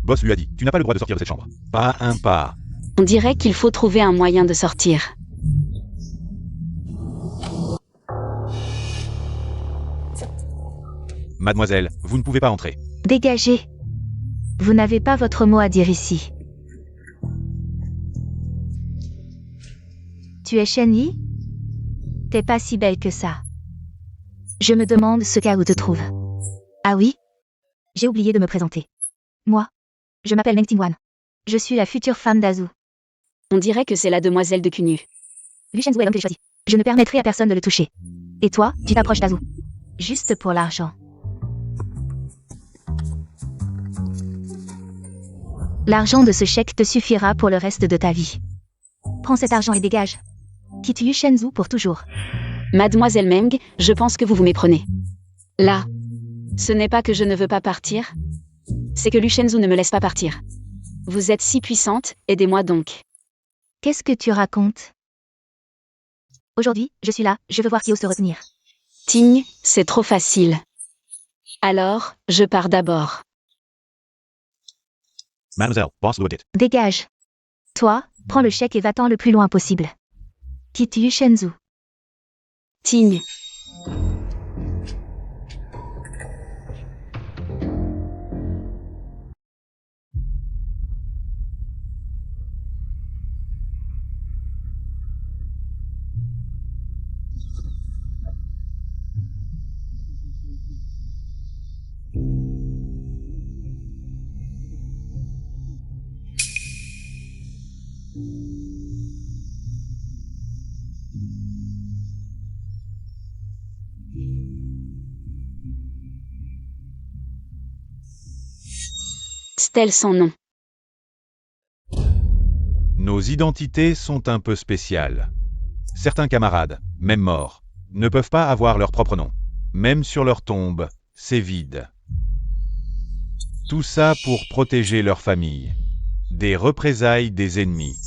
Boss lui a dit, tu n'as pas le droit de sortir de cette chambre. Pas un pas. On dirait qu'il faut trouver un moyen de sortir. Mademoiselle, vous ne pouvez pas entrer. Dégagez. Vous n'avez pas votre mot à dire ici. Tu es Shen Yi? T'es pas si belle que ça. Je me demande ce Kao te trouve. Ah oui? J'ai oublié de me présenter. Moi, je m'appelle Meng Tingwan. Je suis la future femme d'Azu. On dirait que c'est la demoiselle de Cunu. Lu Shenzhou est l'homme que j'ai choisi. Je ne permettrai à personne de le toucher. Et toi, tu t'approches d'Azu. Juste pour l'argent. L'argent de ce chèque te suffira pour le reste de ta vie. Prends cet argent et dégage. Quitte Yu Shenzhou pour toujours. Mademoiselle Meng, je pense que vous vous méprenez. Là, ce n'est pas que je ne veux pas partir. C'est que Lu Shenzhou ne me laisse pas partir. Vous êtes si puissante, aidez-moi donc. Qu'est-ce que tu racontes? Aujourd'hui, je suis là, je veux voir qui ose se retenir. Ting, c'est trop facile. Alors, je pars d'abord. Mademoiselle, boss looked it. Dégage. Toi, prends le chèque et va-t'en le plus loin possible. Quitte Yu Shenzhou. Ting. Stèle sans nom. Nos identités sont un peu spéciales. Certains camarades, même morts, ne peuvent pas avoir leur propre nom. Même sur leur tombe, c'est vide. Tout ça pour protéger leur famille. Des représailles des ennemis.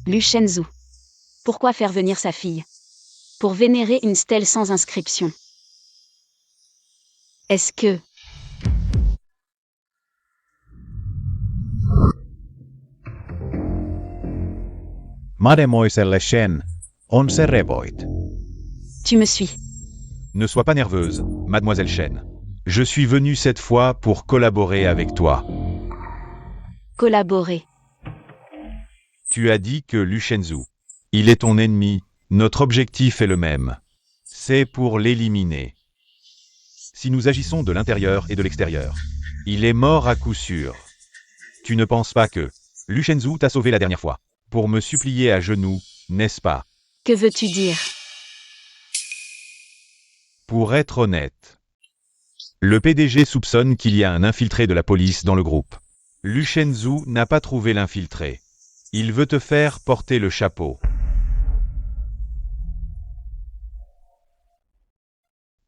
Lu Shenzhou. Pourquoi faire venir sa fille? pour vénérer une stèle sans inscription. Est-ce que... Mademoiselle Shen, on se revoit. Tu me suis? Ne sois pas nerveuse, mademoiselle Shen. Je suis venu cette fois pour collaborer avec toi. Collaborer. Tu as dit que Lu Shenzhou, il est ton ennemi, notre objectif est le même. C'est pour l'éliminer. Si nous agissons de l'intérieur et de l'extérieur, il est mort à coup sûr. Tu ne penses pas que Lu Shenzhou t'a sauvé la dernière fois, pour me supplier à genoux, n'est-ce pas? Que veux-tu dire? Pour être honnête, le PDG soupçonne qu'il y a un infiltré de la police dans le groupe. Lu Shenzhou n'a pas trouvé l'infiltré. Il veut te faire porter le chapeau.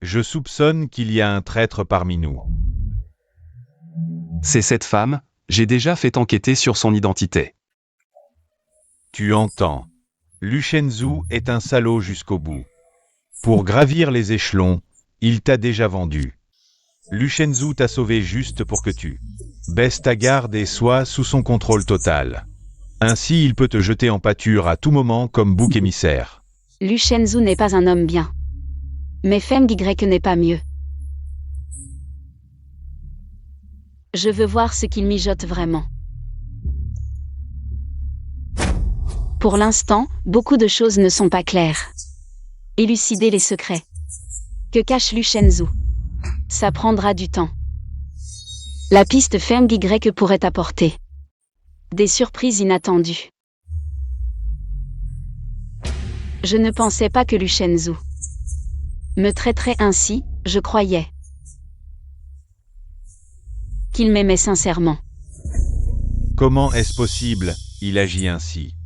Je soupçonne qu'il y a un traître parmi nous. C'est cette femme, j'ai déjà fait enquêter sur son identité. Tu entends. Lu Shenzhou est un salaud jusqu'au bout. Pour gravir les échelons, il t'a déjà vendu. Lu Shenzhou t'a sauvé juste pour que tu baisses ta garde et sois sous son contrôle total. Ainsi, il peut te jeter en pâture à tout moment comme bouc émissaire. Lu Shenzhou n'est pas un homme bien. Mais Feng Y n'est pas mieux. Je veux voir ce qu'il mijote vraiment. Pour l'instant, beaucoup de choses ne sont pas claires. Élucider les secrets. Que cache Lu Shenzhou? Ça prendra du temps. La piste Feng Y pourrait apporter des surprises inattendues. Je ne pensais pas que Lu Shenzhou me traiterait ainsi, je croyais qu'il m'aimait sincèrement. Comment est-ce possible, il agit ainsi?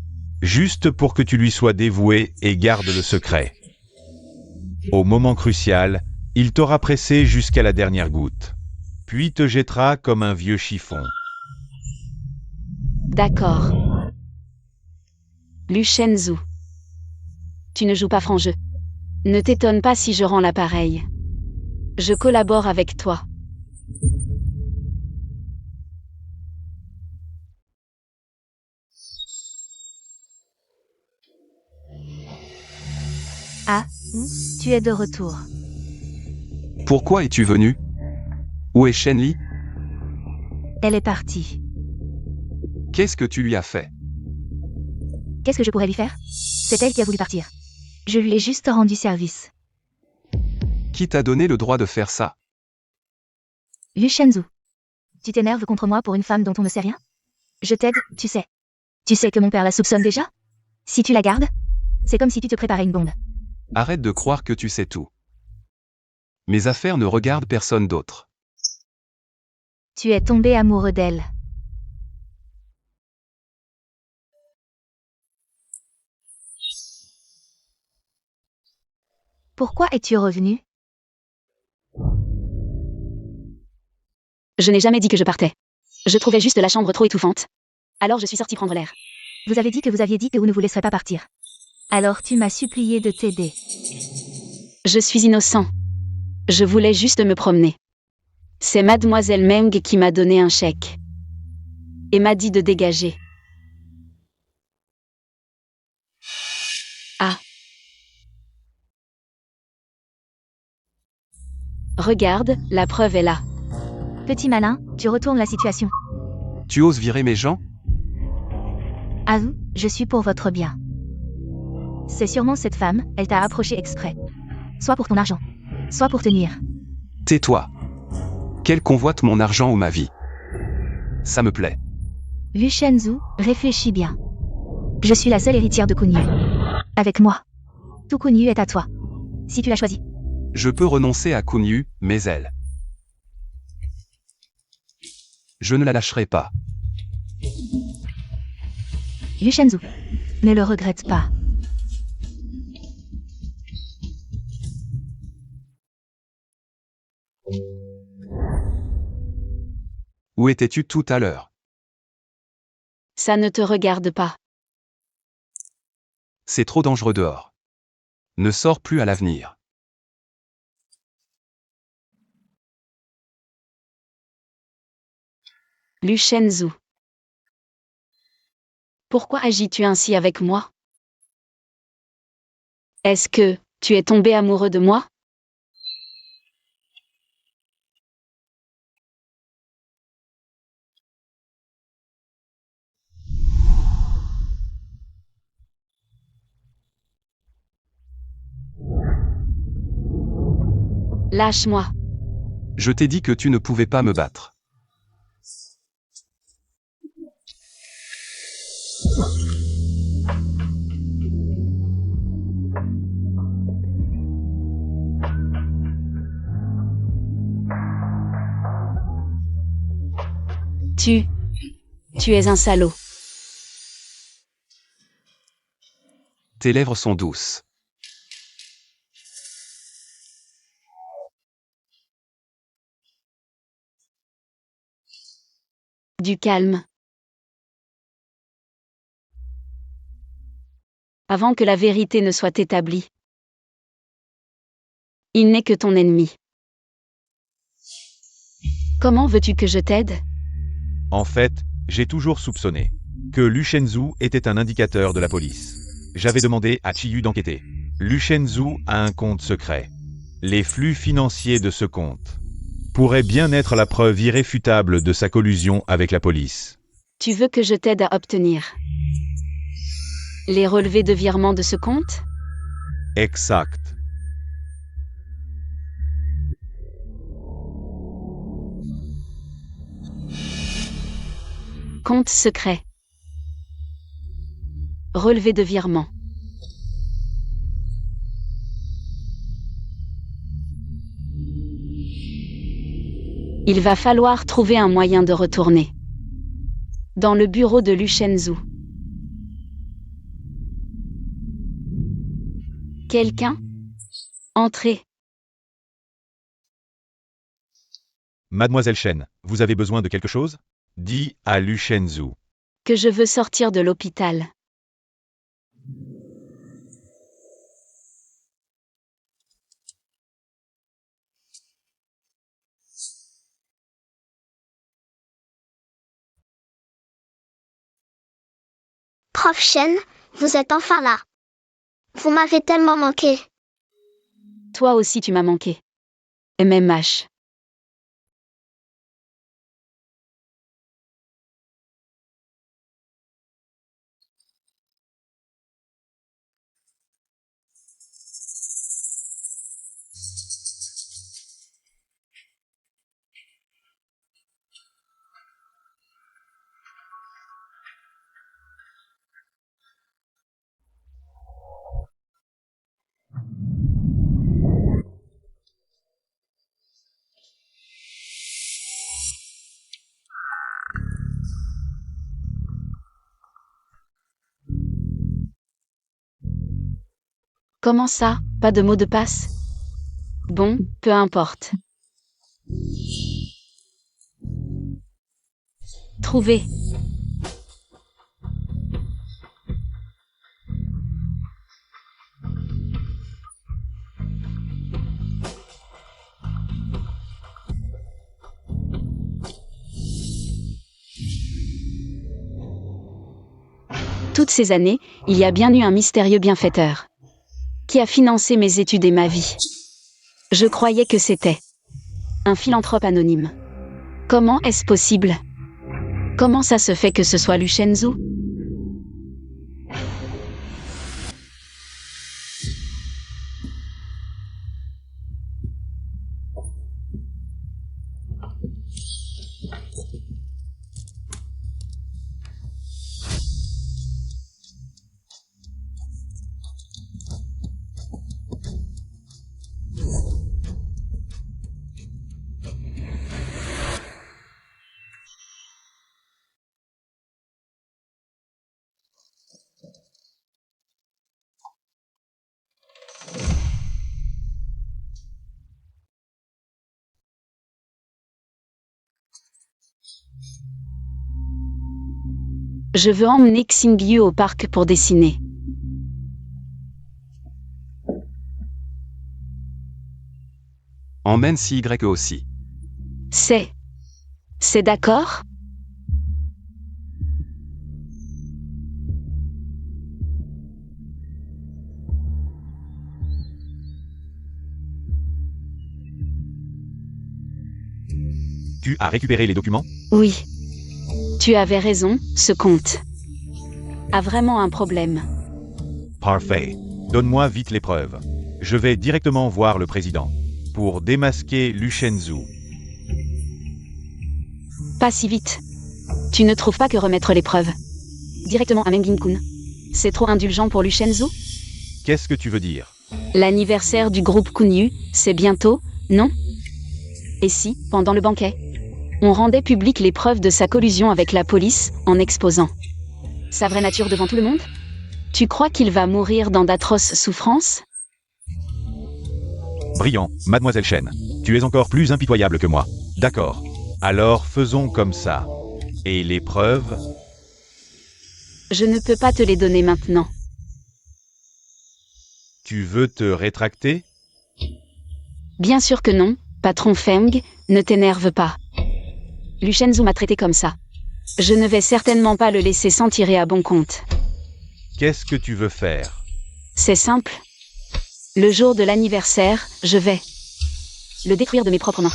Juste pour que tu lui sois dévoué et garde le secret. Au moment crucial, il t'aura pressé jusqu'à la dernière goutte. Puis te jettera comme un vieux chiffon. D'accord. Lu Shenzhou. Tu ne joues pas franc jeu. Ne t'étonne pas si je rends l'appareil. Je collabore avec toi. Ah, tu es de retour. Pourquoi es-tu venu? Où est Shenli? Elle est partie. Qu'est-ce que tu lui as fait? Qu'est-ce que je pourrais lui faire? C'est elle qui a voulu partir. Je lui ai juste rendu service. Qui t'a donné le droit de faire ça? Lu Shenzhou. Tu t'énerves contre moi pour une femme dont on ne sait rien? Je t'aide, tu sais. Tu sais que mon père la soupçonne déjà? Si tu la gardes, c'est comme si tu te préparais une bombe. Arrête de croire que tu sais tout. Mes affaires ne regardent personne d'autre. Tu es tombé amoureux d'elle. Pourquoi es-tu revenu? Je n'ai jamais dit que je partais. Je trouvais juste la chambre trop étouffante. Alors je suis sortie prendre l'air. Vous avez dit que vous ne vous laisserez pas partir. Alors tu m'as supplié de t'aider. Je suis innocent. Je voulais juste me promener. C'est mademoiselle Meng qui m'a donné un chèque. Et m'a dit de dégager. Ah. Regarde, la preuve est là. Petit malin, tu retournes la situation. Tu oses virer mes gens? Avoue, je suis pour votre bien. C'est sûrement cette femme, elle t'a approché exprès. Soit pour ton argent, soit pour te nuire. Tais-toi. Qu'elle convoite mon argent ou ma vie. Ça me plaît. Lu Shenzhou, réfléchis bien. Je suis la seule héritière de Kunyu. Avec moi. Tout Kunyu est à toi. Si tu l'as choisi. Je peux renoncer à Kunyu, mais elle. Je ne la lâcherai pas. Lu Shenzhou. Ne le regrette pas. Où étais-tu tout à l'heure? Ça ne te regarde pas. C'est trop dangereux dehors. Ne sors plus à l'avenir. Lu Shenzhou. Pourquoi agis-tu ainsi avec moi? Est-ce que tu es tombé amoureux de moi? Lâche-moi. Je t'ai dit que tu ne pouvais pas me battre. Tu es un salaud. Tes lèvres sont douces. Du calme. Avant que la vérité ne soit établie. Il n'est que ton ennemi. Comment veux-tu que je t'aide? En fait, j'ai toujours soupçonné que Lu Shenzhou était un indicateur de la police. J'avais demandé à Chiyu d'enquêter. Lu Shenzhou a un compte secret. Les flux financiers de ce compte pourraient bien être la preuve irréfutable de sa collusion avec la police. Tu veux que je t'aide à obtenir les relevés de virement de ce compte? Exact. Compte secret. Relevé de virement. Il va falloir trouver un moyen de retourner dans le bureau de Lu Shenzhou. Quelqu'un? Entrez. Mademoiselle Chen, vous avez besoin de quelque chose? Dis à Lu Shenzhou. Que je veux sortir de l'hôpital. Prof Chen, vous êtes enfin là. Vous m'avez tellement manqué. Toi aussi tu m'as manqué. MMH. Comment ça, pas de mot de passe? Bon, peu importe. Trouvé. Toutes ces années, il y a bien eu un mystérieux bienfaiteur qui a financé mes études et ma vie. Je croyais que c'était un philanthrope anonyme. Comment est-ce possible? Comment ça se fait que ce soit Lu Shenzhou? Je veux emmener Xingyu au parc pour dessiner. Emmène CY aussi. C'est d'accord? Tu as récupéré les documents? Oui. Tu avais raison, ce comte a vraiment un problème. Parfait. Donne-moi vite les preuves. Je vais directement voir le président. Pour démasquer Lu Shenzhou. Pas si vite. Tu ne trouves pas que remettre les preuves directement à Meng Yin-kun, c'est trop indulgent pour Lu Shenzhou? Qu'est-ce que tu veux dire? L'anniversaire du groupe Kunyu, c'est bientôt, non? Et si, pendant le banquet, on rendait publiques les preuves de sa collusion avec la police, en exposant sa vraie nature devant tout le monde? Tu crois qu'il va mourir dans d'atroces souffrances? Brillant, mademoiselle Chen. Tu es encore plus impitoyable que moi. D'accord. Alors faisons comme ça. Et les preuves? Je ne peux pas te les donner maintenant. Tu veux te rétracter? Bien sûr que non, patron Feng, ne t'énerve pas. Lu Shenzhou m'a traité comme ça. Je ne vais certainement pas le laisser s'en tirer à bon compte. Qu'est-ce que tu veux faire? C'est simple. Le jour de l'anniversaire, je vais le détruire de mes propres mains.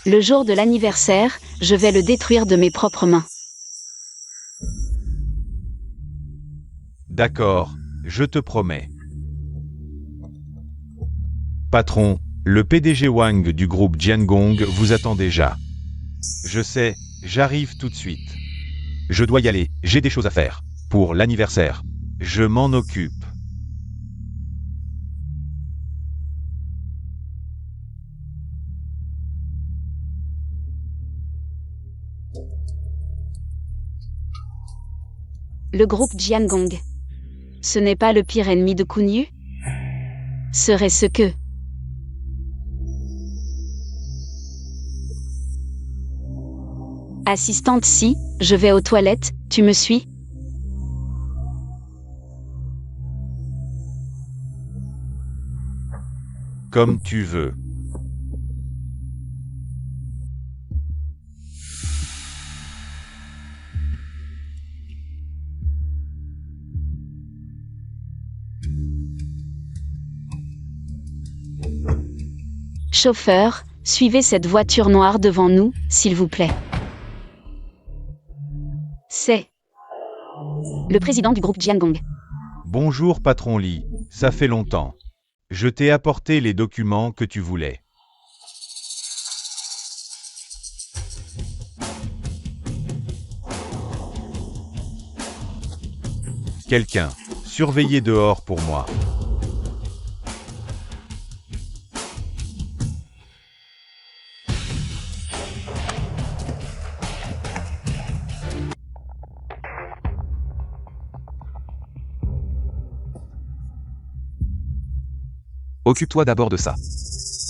Le jour de l'anniversaire, je vais le détruire de mes propres mains. D'accord, je te promets. Patron, le PDG Wang du groupe Jiangong vous attend déjà. Je sais, j'arrive tout de suite. Je dois y aller, j'ai des choses à faire. Pour l'anniversaire. Je m'en occupe. Le groupe Jiangong. Ce n'est pas le pire ennemi de Kunyu? Serait-ce que... Assistante, si, je vais aux toilettes, tu me suis? Comme tu veux. Chauffeur, suivez cette voiture noire devant nous, s'il vous plaît. C'est le président du groupe Jiangong. Bonjour patron Li, ça fait longtemps. Je t'ai apporté les documents que tu voulais. Quelqu'un, surveillez dehors pour moi. Occupe-toi d'abord de ça.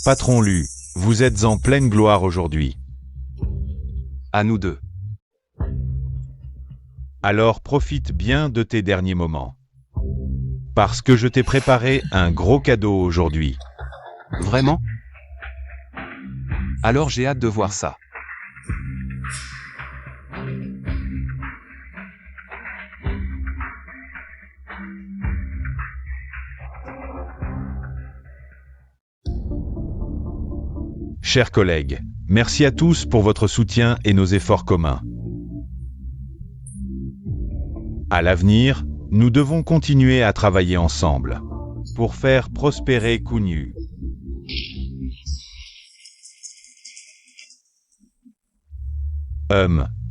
Patron Lu, vous êtes en pleine gloire aujourd'hui. À nous deux. Alors profite bien de tes derniers moments. Parce que je t'ai préparé un gros cadeau aujourd'hui. Vraiment? Alors j'ai hâte de voir ça. Chers collègues, merci à tous pour votre soutien et nos efforts communs. À l'avenir, nous devons continuer à travailler ensemble pour faire prospérer Kunyu.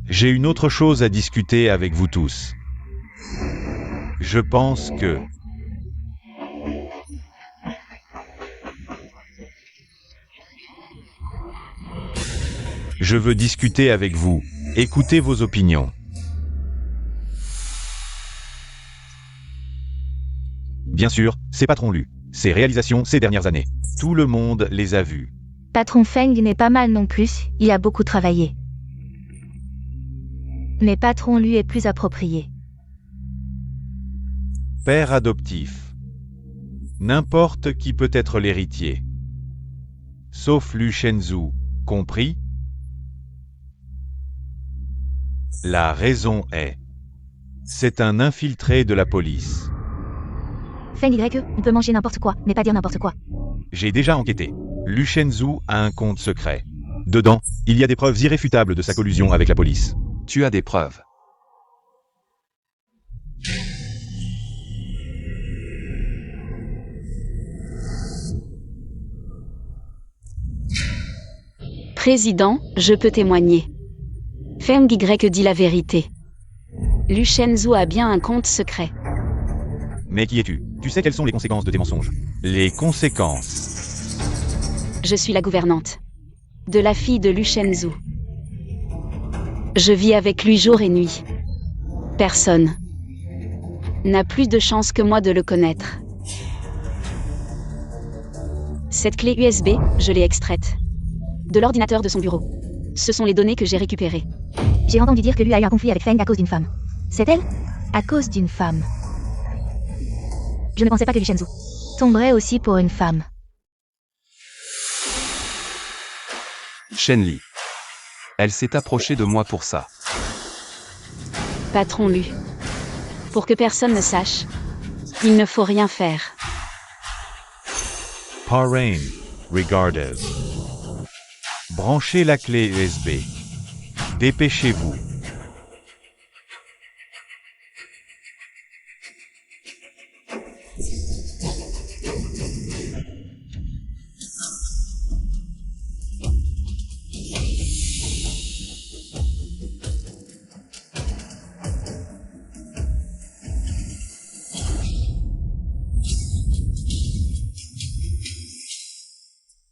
J'ai une autre chose à discuter avec vous tous. Je pense que... Je veux discuter avec vous, écouter vos opinions. Bien sûr, c'est Patron Lu. Ses réalisations ces dernières années. Tout le monde les a vues. Patron Feng n'est pas mal non plus, il a beaucoup travaillé. Mais Patron Lu est plus approprié. Père adoptif. N'importe qui peut être l'héritier. sauf Lu Shenzhou, compris? La raison est... C'est un infiltré de la police. Feng Y, on peut manger n'importe quoi, mais pas dire n'importe quoi. J'ai déjà enquêté. Lu Shenzhou a un compte secret. Dedans, il y a des preuves irréfutables de sa collusion avec la police. Tu as des preuves. Président, je peux témoigner. Feng Y dit la vérité. Lu Shenzhou a bien un compte secret. Mais qui es-tu? Tu sais quelles sont les conséquences de tes mensonges? Les conséquences. Je suis la gouvernante de la fille de Lu Shenzhou. Je vis avec lui jour et nuit. Personne n'a plus de chance que moi de le connaître. Cette clé USB, je l'ai extraite de l'ordinateur de son bureau. Ce sont les données que j'ai récupérées. J'ai entendu dire que lui a eu un conflit avec Feng à cause d'une femme. C'est elle? À cause d'une femme. Je ne pensais pas que Lu Shenzhou tomberait aussi pour une femme. Shen Li. Elle s'est approchée de moi pour ça. Patron Lu. Pour que personne ne sache, il ne faut rien faire. Parain, regardez. Branchez la clé USB. Dépêchez-vous.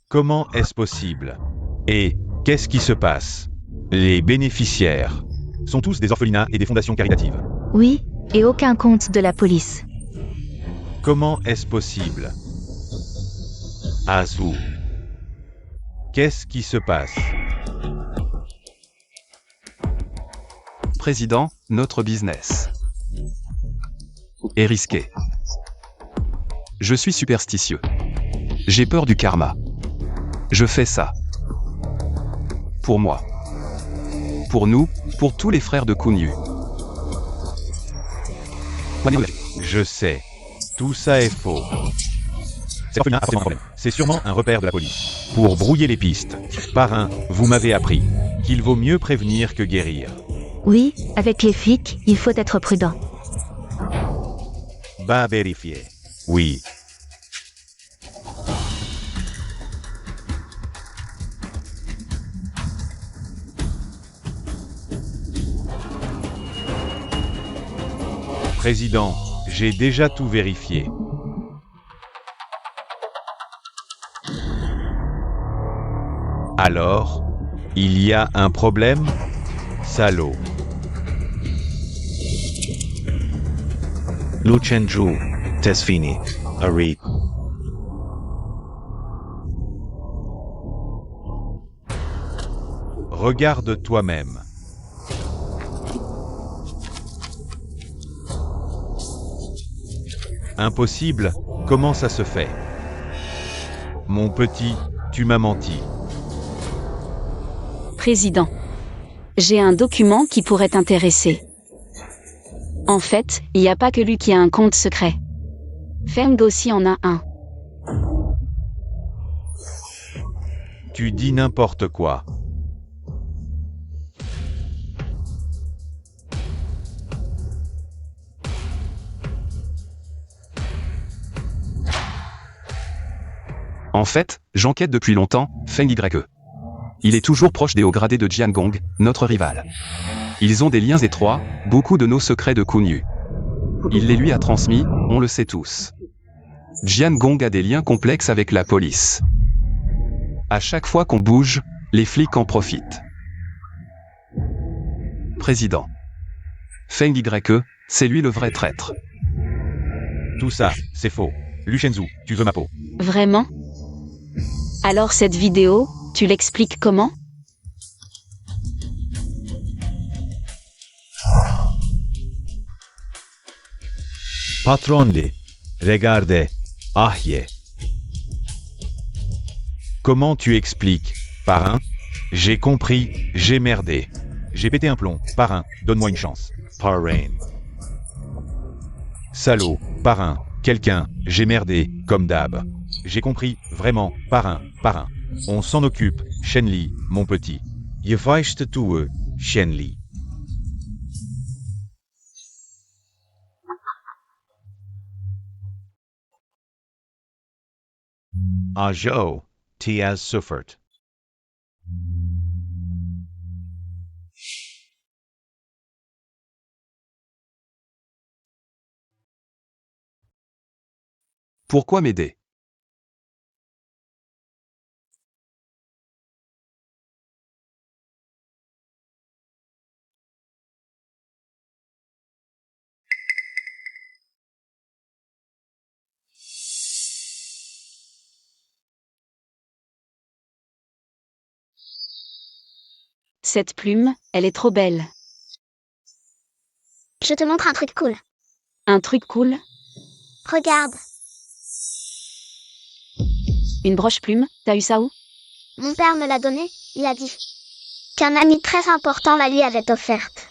Comment est-ce possible? Et qu'est-ce qui se passe? Les bénéficiaires sont tous des orphelinats et des fondations caritatives. Oui, et aucun compte de la police. Comment est-ce possible? Azu. Qu'est-ce qui se passe? Président, notre business est risqué. Je suis superstitieux. J'ai peur du karma. Je fais ça. Pour moi. Pour nous, pour tous les frères de Kunyu. Je sais. Tout ça est faux. Cet orphelinat a forcément un problème. C'est sûrement un repère de la police. Pour brouiller les pistes. Parrain, vous m'avez appris qu'il vaut mieux prévenir que guérir. Oui, avec les flics, il faut être prudent. Va vérifier. Oui. Président, j'ai déjà tout vérifié. Alors, il y a un problème? Salaud. Lu Shenzhou, Tesfini, Ari. Regarde toi-même. Impossible? Comment ça se fait? Mon petit, tu m'as menti. Président, j'ai un document qui pourrait t'intéresser. En fait, il n'y a pas que lui qui a un compte secret. Feng aussi en a un. Tu dis n'importe quoi. En fait, j'enquête depuis longtemps, Feng Y. Il est toujours proche des hauts gradés de Jiangong, notre rival. Ils ont des liens étroits, beaucoup de nos secrets de Kunyu. Il les lui a transmis, on le sait tous. Jiangong a des liens complexes avec la police. À chaque fois qu'on bouge, les flics en profitent. Président. Feng Y, c'est lui le vrai traître. Tout ça, c'est faux. Lu Shenzhou, tu veux ma peau. Vraiment? Alors cette vidéo, tu l'expliques comment? Patronli, regardez, ahye. Comment tu expliques, parrain? J'ai compris, j'ai merdé. J'ai pété un plomb, parrain, donne-moi une chance. Parrain. Salaud, parrain, quelqu'un, j'ai merdé, comme d'hab. J'ai compris, vraiment, parrain, parrain. On s'en occupe, Shenli, mon petit. Je weißt du, Shenli. Ajo, Tiaz Suffert. Pourquoi m'aider? Cette plume, elle est trop belle. Je te montre un truc cool. Un truc cool? Regarde, Une broche plume? T'as eu ça où? mon père me l'a donné, il a dit qu'un ami très important la lui avait offerte.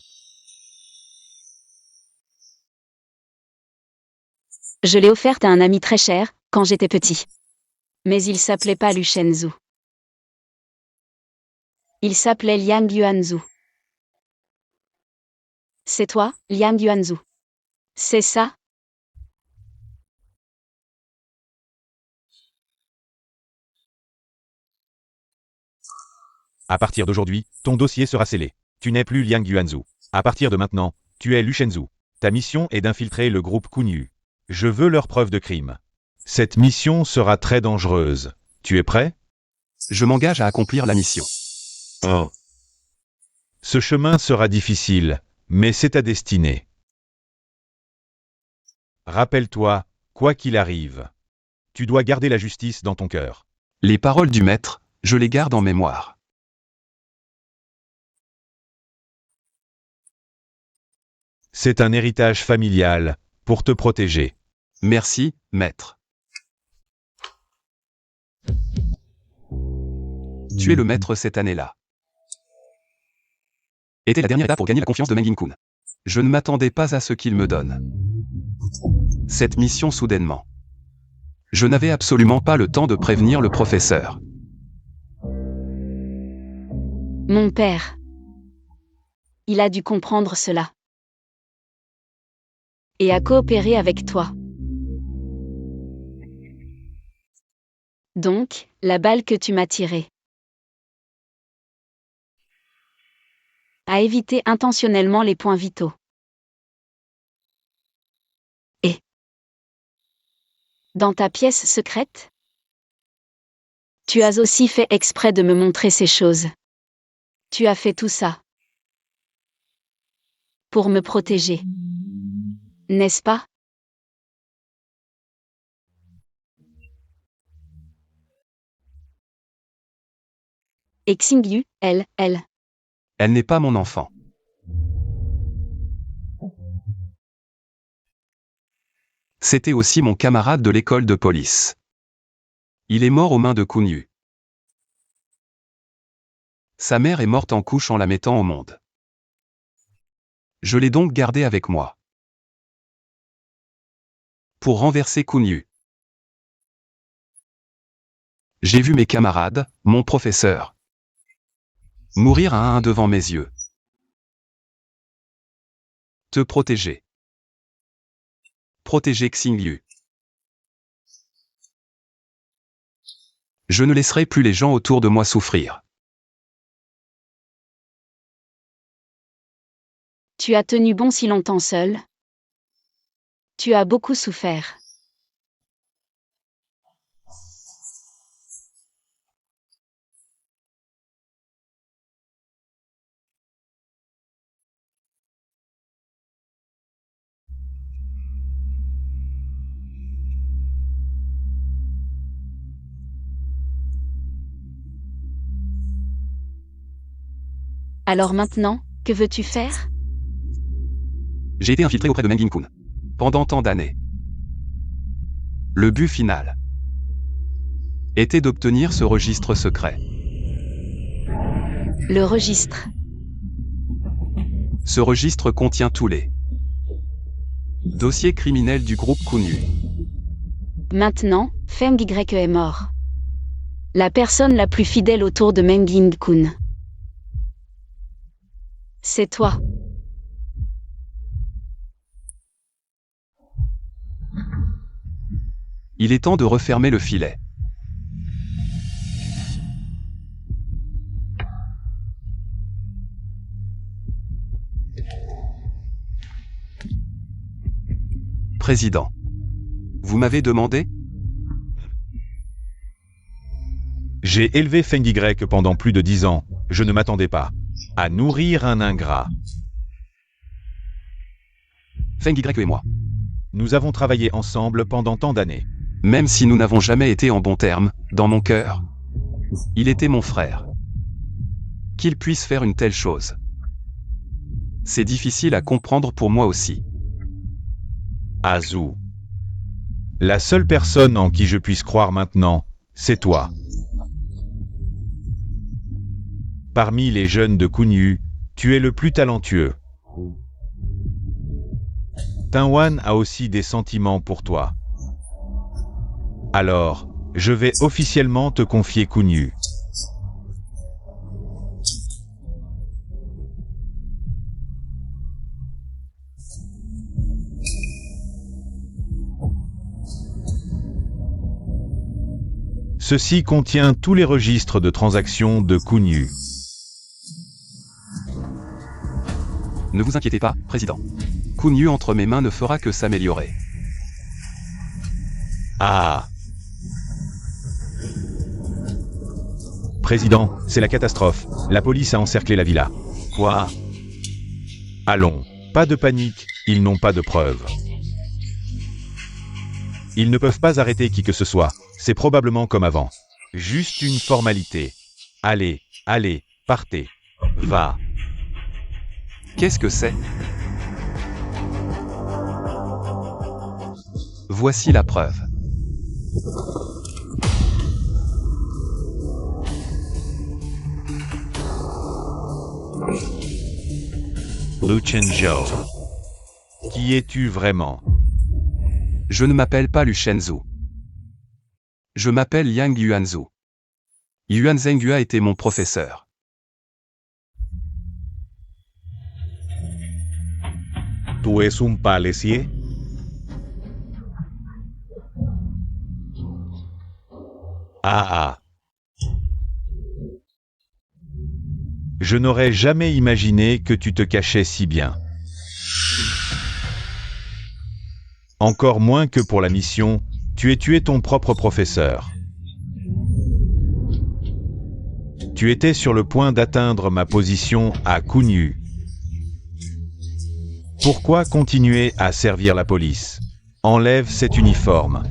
Je l'ai offerte à un ami très cher, quand j'étais petit. Mais il s'appelait pas Lu Shenzhou. Il s'appelait Liang Yuanzhu. C'est toi, Liang Yuanzhu? C'est ça? À partir d'aujourd'hui, ton dossier sera scellé. Tu n'es plus Liang Yuanzhu. À partir de maintenant, tu es Lu Shenzhou. Ta mission est d'infiltrer le groupe Kunyu. Je veux leur preuve de crime. Cette mission sera très dangereuse. Tu es prêt? Je m'engage à accomplir la mission. Oh, Ce chemin sera difficile, mais c'est ta destinée. Rappelle-toi, quoi qu'il arrive, tu dois garder la justice dans ton cœur. Les paroles du maître, je les garde en mémoire. C'est un héritage familial, pour te protéger. Merci, maître. Tu es le maître cette année-là. Était la dernière étape pour gagner la confiance de Mengin-kun. Je ne m'attendais pas à ce qu'il me donne cette mission soudainement. Je n'avais absolument pas le temps de prévenir le professeur. Mon père. Il a dû comprendre cela. Et a coopéré avec toi. Donc, la balle que tu m'as tirée a évité intentionnellement les points vitaux. Et dans ta pièce secrète, tu as aussi fait exprès de me montrer ces choses. Tu as fait tout ça pour me protéger. N'est-ce pas? Et Xingyu, elle. Elle n'est pas mon enfant. C'était aussi mon camarade de l'école de police. Il est mort aux mains de Kunyu. Sa mère est morte en couche en la mettant au monde. Je l'ai donc gardé avec moi. Pour renverser Kunyu. J'ai vu mes camarades, mon professeur, mourir un à un devant mes yeux. Te protéger. Protéger Xingyu. Je ne laisserai plus les gens autour de moi souffrir. Tu as tenu bon si longtemps seul. Tu as beaucoup souffert. Alors maintenant, que veux-tu faire? J'ai été infiltré auprès de Mengin-kun. Pendant tant d'années. Le but final était d'obtenir ce registre secret. Le registre. Ce registre contient tous les dossiers criminels du groupe Kunyu. Maintenant, Feng Y est mort. La personne la plus fidèle autour de Meng Yin-kun. C'est toi. Il est temps de refermer le filet. Président. Vous m'avez demandé? J'ai élevé Feng Y pendant plus de 10 ans. Je ne m'attendais pas à nourrir un ingrat. Feng Y et moi. Nous avons travaillé ensemble pendant tant d'années. Même si nous n'avons jamais été en bons termes, dans mon cœur, il était mon frère. Qu'il puisse faire une telle chose. C'est difficile à comprendre pour moi aussi. Azu. La seule personne en qui je puisse croire maintenant, c'est toi. Parmi les jeunes de Kunyu, tu es le plus talentueux. Tinwan a aussi des sentiments pour toi. Alors, je vais officiellement te confier Kunyu. Ceci contient tous les registres de transactions de Kunyu. Ne vous inquiétez pas, Président. Kunyu entre mes mains ne fera que s'améliorer. Ah. Président, c'est la catastrophe. La police a encerclé la villa. Quoi? Allons, pas de panique, ils n'ont pas de preuves. Ils ne peuvent pas arrêter qui que ce soit. C'est probablement comme avant. Juste une formalité. Allez, allez, partez. Va. Qu'est-ce que c'est? Voici la preuve. Lu Chenzhou. Qui es-tu vraiment? Je ne m'appelle pas Lu Shenzhu. Je m'appelle Yang Yuanzhu. Yuan Zhenghua était mon professeur. ¿Tú es un palecier? Ah ah. Je n'aurais jamais imaginé que tu te cachais si bien. Encore moins que pour la mission, tu es tué ton propre professeur. Tu étais sur le point d'atteindre ma position à Kunyu. Pourquoi continuer à servir la police? Enlève cet uniforme,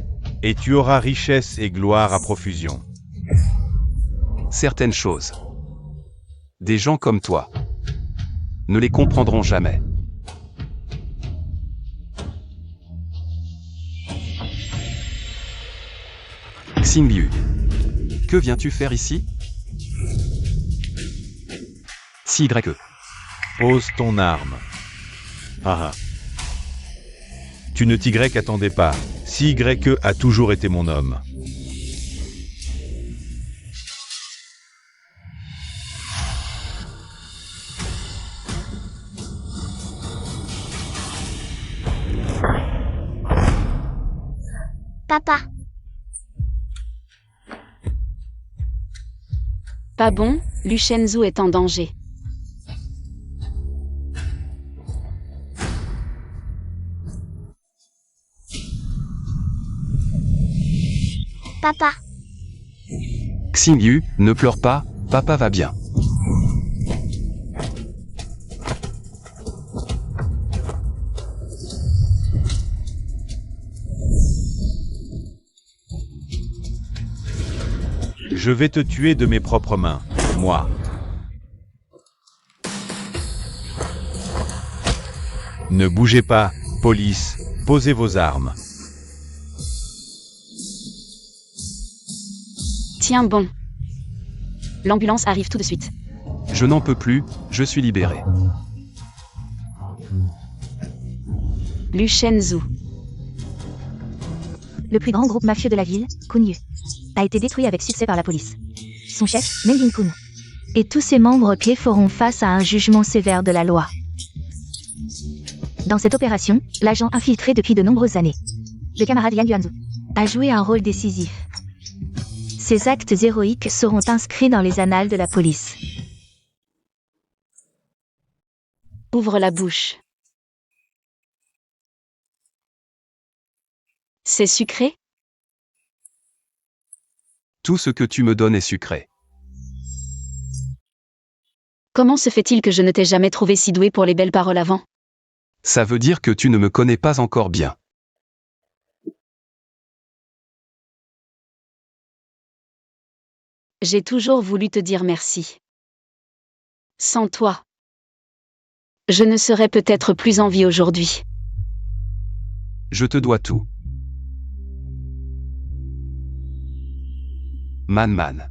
et tu auras richesse et gloire à profusion. Certaines choses. Des gens comme toi ne les comprendront jamais. Xingyu, que viens-tu faire ici? Si Y. Pose ton arme. Ah ah. Tu ne t'y attendais pas. Si Y a toujours été mon homme. Papa, Pas bon, Lu Shenzhu est en danger. papa, Xingyu, ne pleure pas, papa va bien. Je vais te tuer de mes propres mains, moi. Ne bougez pas, police, posez vos armes. Tiens bon. L'ambulance arrive tout de suite. Je n'en peux plus, je suis libéré. Lu Shenzhou. Le plus grand groupe mafieux de la ville, Kunyu, a été détruit avec succès par la police. Son chef, Melvin Kun, et tous ses membres clés feront face à un jugement sévère de la loi. Dans cette opération, l'agent infiltré depuis de nombreuses années, le camarade Yang Yuanzu, a joué un rôle décisif. Ses actes héroïques seront inscrits dans les annales de la police. Ouvre la bouche. C'est sucré? Tout ce que tu me donnes est sucré. Comment se fait-il que je ne t'ai jamais trouvé si doué pour les belles paroles avant? Ça veut dire que tu ne me connais pas encore bien. J'ai toujours voulu te dire merci. Sans toi, je ne serais peut-être plus en vie aujourd'hui. Je te dois tout. Man.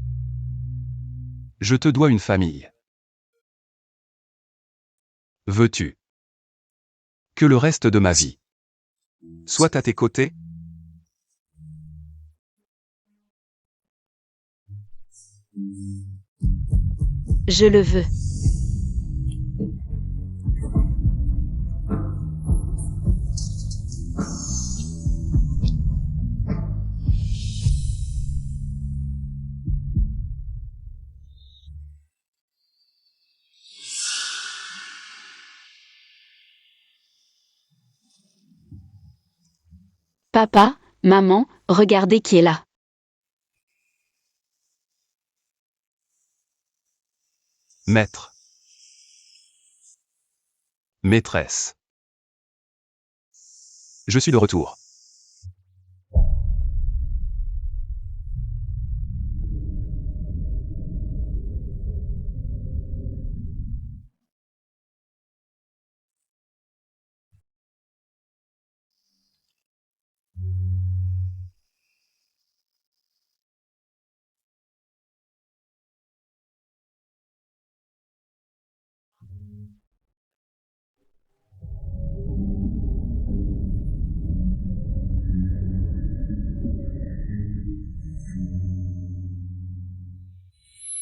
Je te dois une famille. Veux-tu que le reste de ma vie soit à tes côtés? Je le veux. Papa, maman, regardez qui est là. Maître. Maîtresse. Je suis de retour.